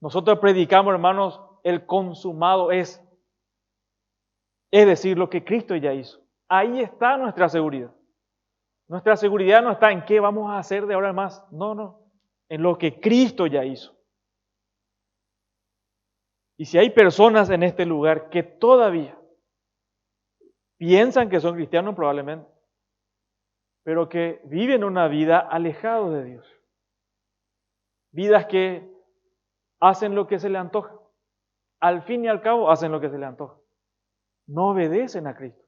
S1: Nosotros predicamos, hermanos, el consumado es. Es decir, lo que Cristo ya hizo. Ahí está nuestra seguridad. Nuestra seguridad no está en qué vamos a hacer de ahora en más. No. En lo que Cristo ya hizo. Y si hay personas en este lugar que todavía piensan que son cristianos probablemente, pero que viven una vida alejados de Dios. Vidas que hacen lo que se le antoja. Al fin y al cabo hacen lo que se le antoja. No obedecen a Cristo.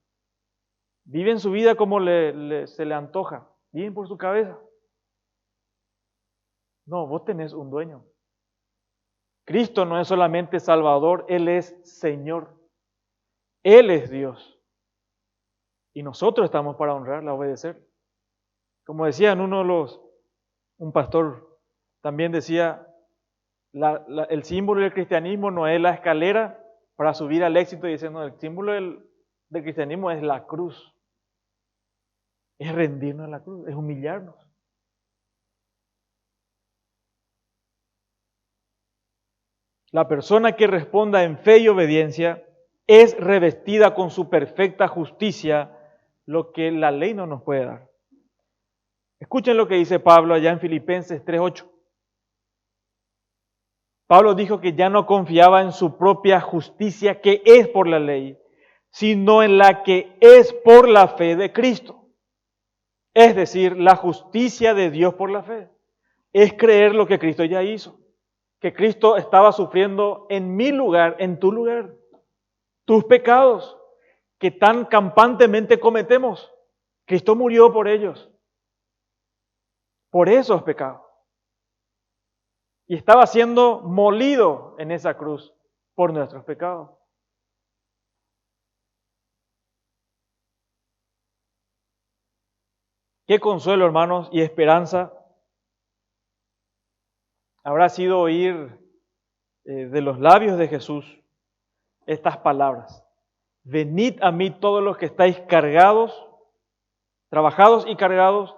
S1: Viven su vida como se le antoja. Viven por su cabeza. No, vos tenés un dueño. Cristo no es solamente Salvador, Él es Señor. Él es Dios. Y nosotros estamos para honrarla, obedecer. Como decía en un pastor también decía, el símbolo del cristianismo no es la escalera para subir al éxito, y diciendo, el símbolo del cristianismo es la cruz. Es rendirnos a la cruz, es humillarnos. La persona que responda en fe y obediencia es revestida con su perfecta justicia, lo que la ley no nos puede dar. Escuchen lo que dice Pablo allá en Filipenses 3:8. Pablo dijo que ya no confiaba en su propia justicia que es por la ley, sino en la que es por la fe de Cristo. Es decir, la justicia de Dios por la fe. Es creer lo que Cristo ya hizo. Que Cristo estaba sufriendo en mi lugar, en tu lugar, tus pecados que tan campantemente cometemos. Cristo murió por ellos, por esos pecados. Y estaba siendo molido en esa cruz por nuestros pecados. Qué consuelo, hermanos, y esperanza habrá sido oír de los labios de Jesús estas palabras. Venid a mí todos los que estáis cargados, trabajados y cargados,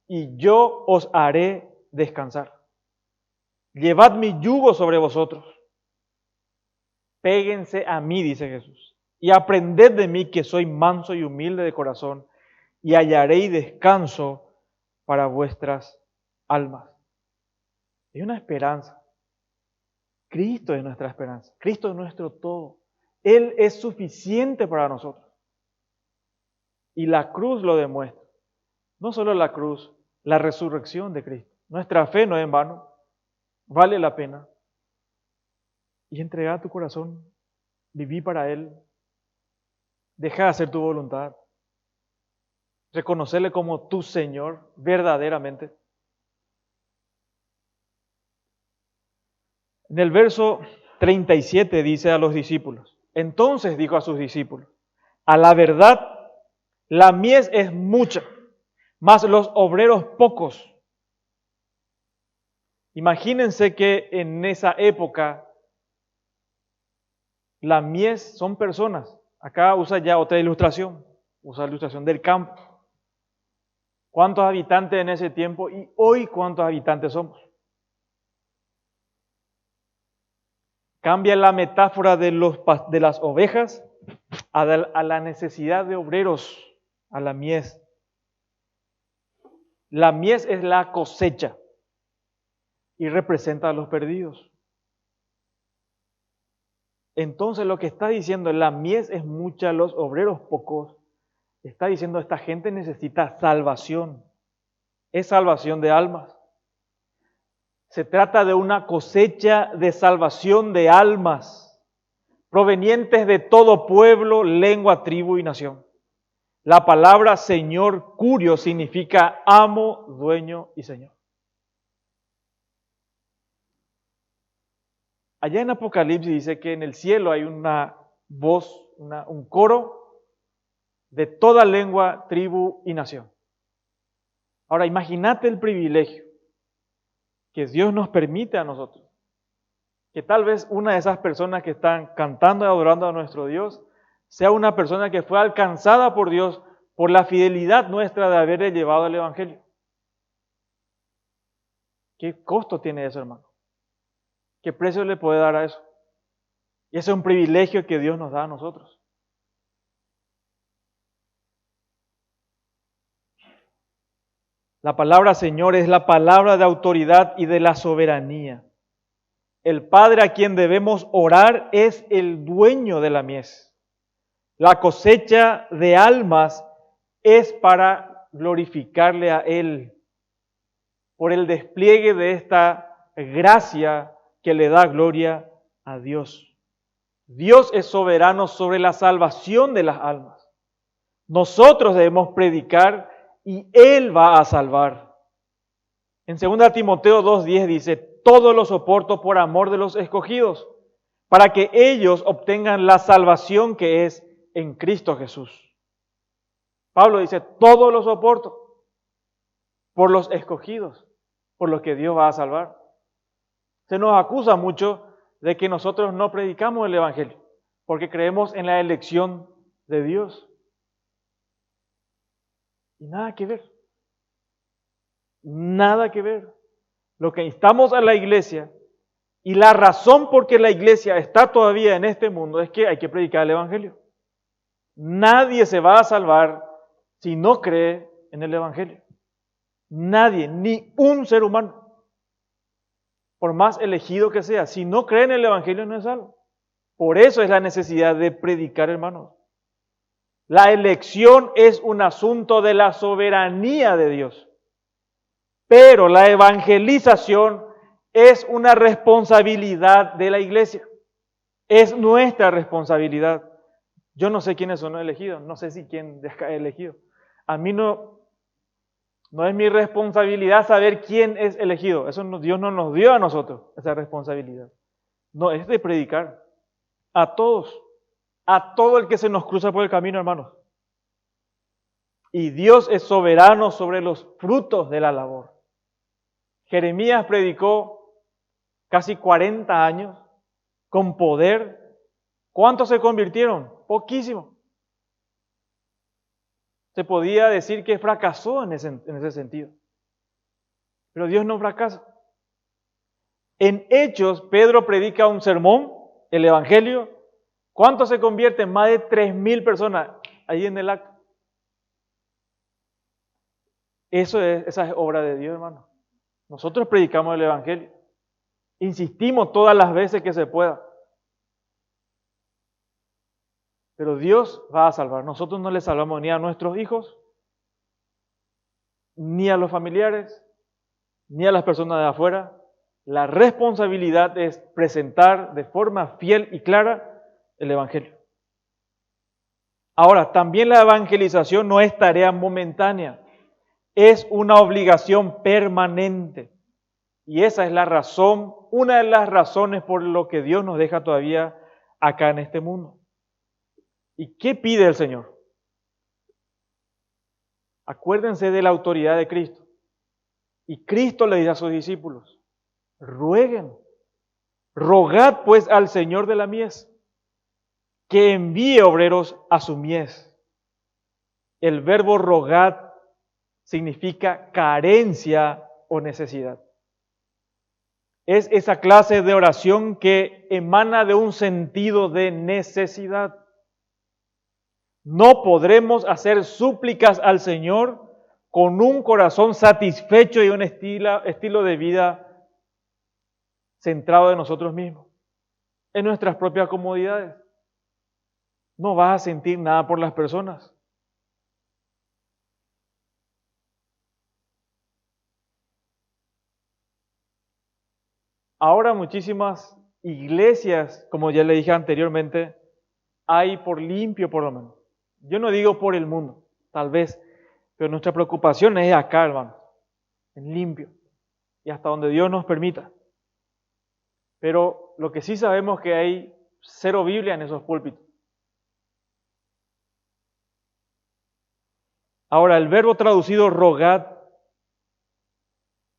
S1: y yo os haré descansar. Llevad mi yugo sobre vosotros. Péguense a mí, dice Jesús, y aprended de mí que soy manso y humilde de corazón, y hallaréis descanso para vuestras almas. Es una esperanza. Cristo es nuestra esperanza. Cristo es nuestro todo. Él es suficiente para nosotros. Y la cruz lo demuestra. No solo la cruz, la resurrección de Cristo. Nuestra fe no es en vano. Vale la pena. Y entrega tu corazón. Viví para Él. Deja de hacer tu voluntad. Reconocerle como tu Señor verdaderamente. En el verso 37 dice a los discípulos, entonces dijo a sus discípulos, a la verdad, la mies es mucha, mas los obreros pocos. Imagínense que en esa época la mies son personas. Acá usa ya otra ilustración, usa la ilustración del campo. ¿Cuántos habitantes en ese tiempo y hoy cuántos habitantes somos? Cambia la metáfora de las ovejas a la necesidad de obreros, a la mies. La mies es la cosecha y representa a los perdidos. Entonces lo que está diciendo, la mies es mucha, los obreros pocos, está diciendo esta gente necesita salvación, es salvación de almas. Se trata de una cosecha de salvación de almas, provenientes de todo pueblo, lengua, tribu y nación. La palabra Señor, curio, significa amo, dueño y Señor. Allá en Apocalipsis dice que en el cielo hay una voz, un coro de toda lengua, tribu y nación. Ahora imagínate el privilegio que Dios nos permite a nosotros. Que tal vez una de esas personas que están cantando y adorando a nuestro Dios sea una persona que fue alcanzada por Dios por la fidelidad nuestra de haberle llevado el Evangelio. ¿Qué costo tiene eso, hermano? ¿Qué precio le puede dar a eso? Y ese es un privilegio que Dios nos da a nosotros. La palabra Señor es la palabra de autoridad y de la soberanía. El Padre a quien debemos orar es el dueño de la mies. La cosecha de almas es para glorificarle a Él por el despliegue de esta gracia que le da gloria a Dios. Dios es soberano sobre la salvación de las almas. Nosotros debemos predicar y Él va a salvar. En 2 Timoteo 2:10 dice, todo lo soporto por amor de los escogidos, para que ellos obtengan la salvación que es en Cristo Jesús. Pablo dice, todo lo soporto por los escogidos, por los que Dios va a salvar. Se nos acusa mucho de que nosotros no predicamos el Evangelio, porque creemos en la elección de Dios. Y nada que ver. Nada que ver. Lo que instamos a la iglesia y la razón por que la iglesia está todavía en este mundo es que hay que predicar el Evangelio. Nadie se va a salvar si no cree en el Evangelio. Nadie, ni un ser humano, por más elegido que sea, si no cree en el Evangelio no es salvo. Por eso es la necesidad de predicar, hermanos. La elección es un asunto de la soberanía de Dios, pero la evangelización es una responsabilidad de la iglesia. Es nuestra responsabilidad. Yo no sé quiénes son los elegidos, no sé si quién es elegido. A mí no es mi responsabilidad saber quién es elegido. Eso Dios no nos dio a nosotros, esa responsabilidad. No, es de predicar a todos, a todo el que se nos cruza por el camino, hermanos. Y Dios es soberano sobre los frutos de la labor. Jeremías predicó casi 40 años con poder. ¿Cuántos se convirtieron? Poquísimo. Se podía decir que fracasó en ese sentido. Pero Dios no fracasa. En Hechos, Pedro predica un sermón, el Evangelio. ¿Cuántos se convierten? Más de 3.000 personas ahí en el acto. Esa es obra de Dios, hermano. Nosotros predicamos el Evangelio. Insistimos todas las veces que se pueda. Pero Dios va a salvar. Nosotros no le salvamos ni a nuestros hijos, ni a los familiares, ni a las personas de afuera. La responsabilidad es presentar de forma fiel y clara el Evangelio. Ahora, también la evangelización no es tarea momentánea, es una obligación permanente. Y esa es la razón, una de las razones por lo que Dios nos deja todavía acá en este mundo. ¿Y qué pide el Señor? Acuérdense de la autoridad de Cristo. Y Cristo le dice a sus discípulos, rueguen, rogad pues al Señor de la mies, que envíe obreros a su mies. El verbo rogad significa carencia o necesidad. Es esa clase de oración que emana de un sentido de necesidad. No podremos hacer súplicas al Señor con un corazón satisfecho y un estilo de vida centrado en nosotros mismos, en nuestras propias comodidades. No vas a sentir nada por las personas. Ahora muchísimas iglesias, como ya le dije anteriormente, hay por limpio por lo menos. Yo no digo por el mundo, tal vez, pero nuestra preocupación es acá, hermano, en limpio, y hasta donde Dios nos permita. Pero lo que sí sabemos es que hay cero Biblia en esos púlpitos. Ahora, el verbo traducido rogad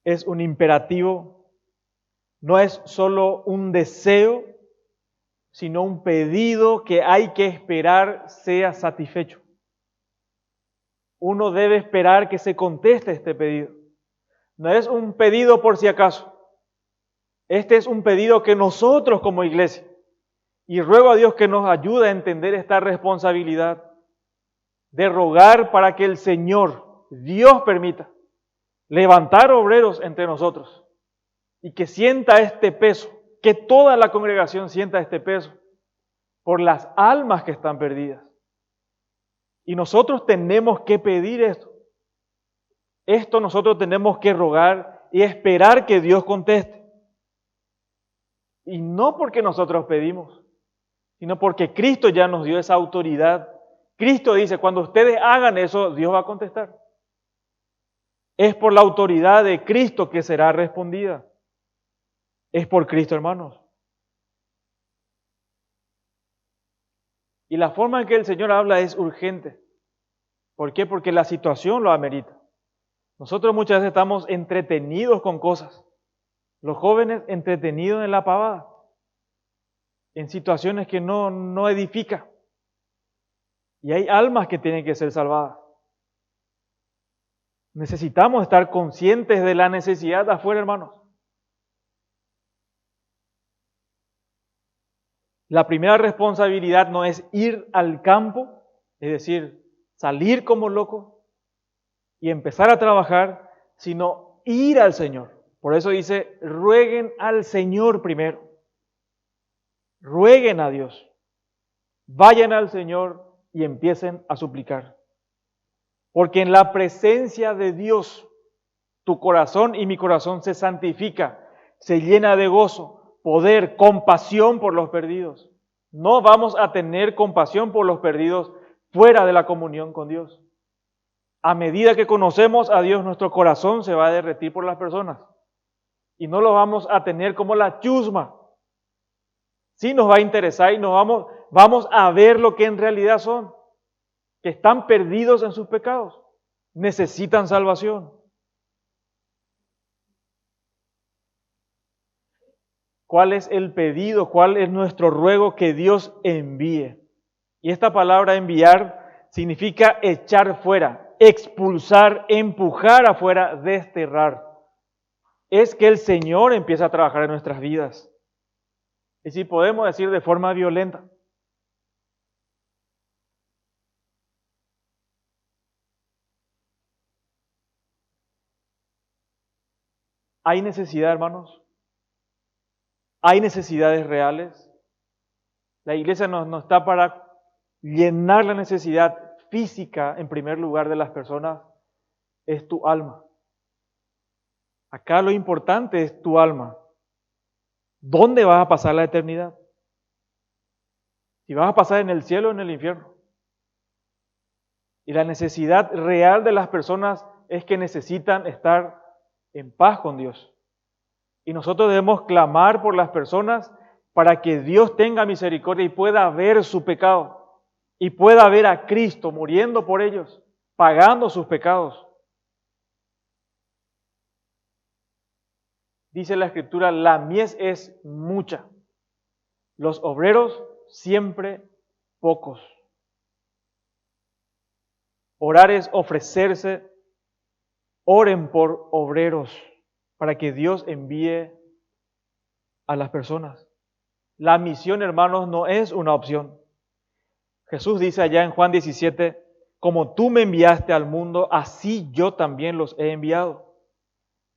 S1: es un imperativo, no es solo un deseo, sino un pedido que hay que esperar sea satisfecho. Uno debe esperar que se conteste este pedido. No es un pedido por si acaso. Este es un pedido que nosotros como iglesia, y ruego a Dios que nos ayude a entender esta responsabilidad de rogar para que el Señor, Dios permita, levantar obreros entre nosotros y que sienta este peso, que toda la congregación sienta este peso por las almas que están perdidas. Y nosotros tenemos que pedir esto. Esto nosotros tenemos que rogar y esperar que Dios conteste. Y no porque nosotros pedimos, sino porque Cristo ya nos dio esa autoridad. Cristo dice, cuando ustedes hagan eso, Dios va a contestar. Es por la autoridad de Cristo que será respondida. Es por Cristo, hermanos. Y la forma en que el Señor habla es urgente. ¿Por qué? Porque la situación lo amerita. Nosotros muchas veces estamos entretenidos con cosas. Los jóvenes entretenidos en la pavada, en situaciones que no edifican. Y hay almas que tienen que ser salvadas. Necesitamos estar conscientes de la necesidad de afuera, hermanos. La primera responsabilidad no es ir al campo, es decir, salir como locos y empezar a trabajar, sino ir al Señor. Por eso dice, rueguen al Señor primero. Rueguen a Dios. Vayan al Señor y empiecen a suplicar. Porque en la presencia de Dios, tu corazón y mi corazón se santifica, se llena de gozo, poder, compasión por los perdidos. No vamos a tener compasión por los perdidos fuera de la comunión con Dios. A medida que conocemos a Dios, nuestro corazón se va a derretir por las personas. Y no lo vamos a tener como la chusma. Sí nos va a interesar y vamos a ver lo que en realidad son. Que están perdidos en sus pecados. Necesitan salvación. ¿Cuál es el pedido? ¿Cuál es nuestro ruego? Que Dios envíe. Y esta palabra enviar significa echar fuera, expulsar, empujar afuera, desterrar. Es que el Señor empieza a trabajar en nuestras vidas. Y si podemos decir de forma violenta. ¿Hay necesidad, hermanos? ¿Hay necesidades reales? La iglesia no está para llenar la necesidad física, en primer lugar, de las personas. Es tu alma. Acá lo importante es tu alma. ¿Dónde vas a pasar la eternidad? Si vas a pasar en el cielo o en el infierno. Y la necesidad real de las personas es que necesitan estar en paz con Dios. Y nosotros debemos clamar por las personas para que Dios tenga misericordia y pueda ver su pecado. Y pueda ver a Cristo muriendo por ellos, pagando sus pecados. Dice la Escritura, la mies es mucha, los obreros siempre pocos. Orar es ofrecerse, oren por obreros para que Dios envíe a las personas. La misión, hermanos, no es una opción. Jesús dice allá en Juan 17, como tú me enviaste al mundo, así yo también los he enviado.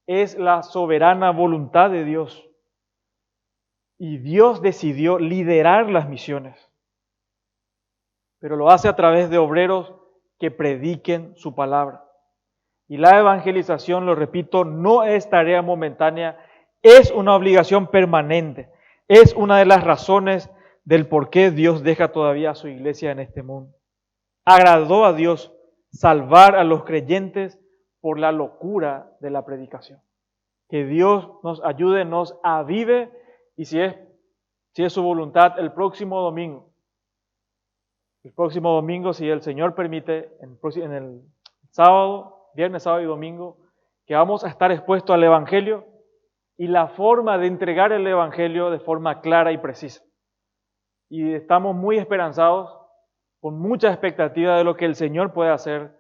S1: Es la soberana voluntad de Dios. Y Dios decidió liderar las misiones. Pero lo hace a través de obreros que prediquen su palabra. Y la evangelización, lo repito, no es tarea momentánea, es una obligación permanente. Es una de las razones del por qué Dios deja todavía a su iglesia en este mundo. Agradó a Dios salvar a los creyentes por la locura de la predicación. Que Dios nos ayude, nos avive y si es su voluntad, el próximo domingo, si el Señor permite, en el sábado, viernes, sábado y domingo, que vamos a estar expuestos al Evangelio y la forma de entregar el Evangelio de forma clara y precisa. Y estamos muy esperanzados, con mucha expectativa de lo que el Señor puede hacer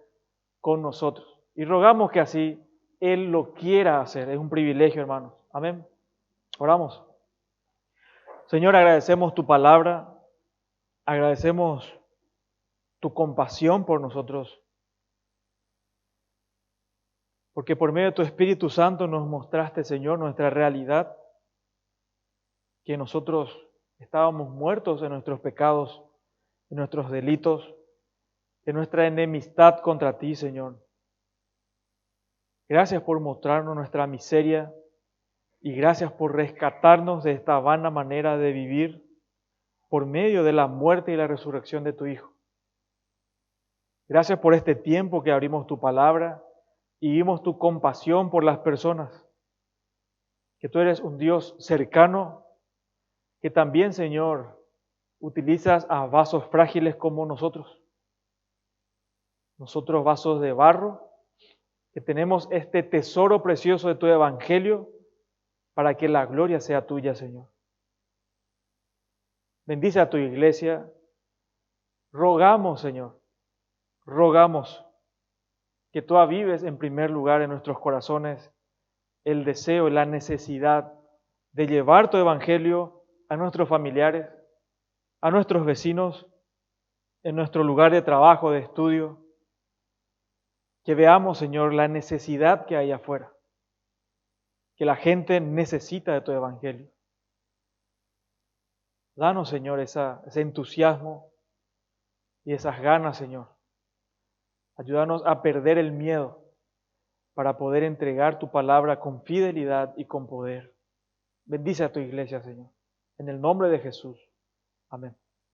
S1: con nosotros. Y rogamos que así Él lo quiera hacer. Es un privilegio, hermanos. Amén. Oramos. Señor, agradecemos tu palabra, agradecemos tu compasión por nosotros, porque por medio de tu Espíritu Santo nos mostraste, Señor, nuestra realidad, que nosotros estábamos muertos en nuestros pecados, en nuestros delitos, en nuestra enemistad contra ti, Señor. Gracias por mostrarnos nuestra miseria y gracias por rescatarnos de esta vana manera de vivir por medio de la muerte y la resurrección de tu Hijo. Gracias por este tiempo que abrimos tu palabra y vimos tu compasión por las personas. Que tú eres un Dios cercano, que también, Señor, utilizas a vasos frágiles como nosotros. Nosotros vasos de barro, que tenemos este tesoro precioso de tu Evangelio para que la gloria sea tuya, Señor. Bendice a tu iglesia. Rogamos, Señor, rogamos que tú avives en primer lugar en nuestros corazones el deseo y la necesidad de llevar tu Evangelio a nuestros familiares, a nuestros vecinos, en nuestro lugar de trabajo, de estudio. Que veamos, Señor, la necesidad que hay afuera. Que la gente necesita de tu evangelio. Danos, Señor, ese entusiasmo y esas ganas, Señor. Ayúdanos a perder el miedo para poder entregar tu palabra con fidelidad y con poder. Bendice a tu iglesia, Señor. En el nombre de Jesús. Amén.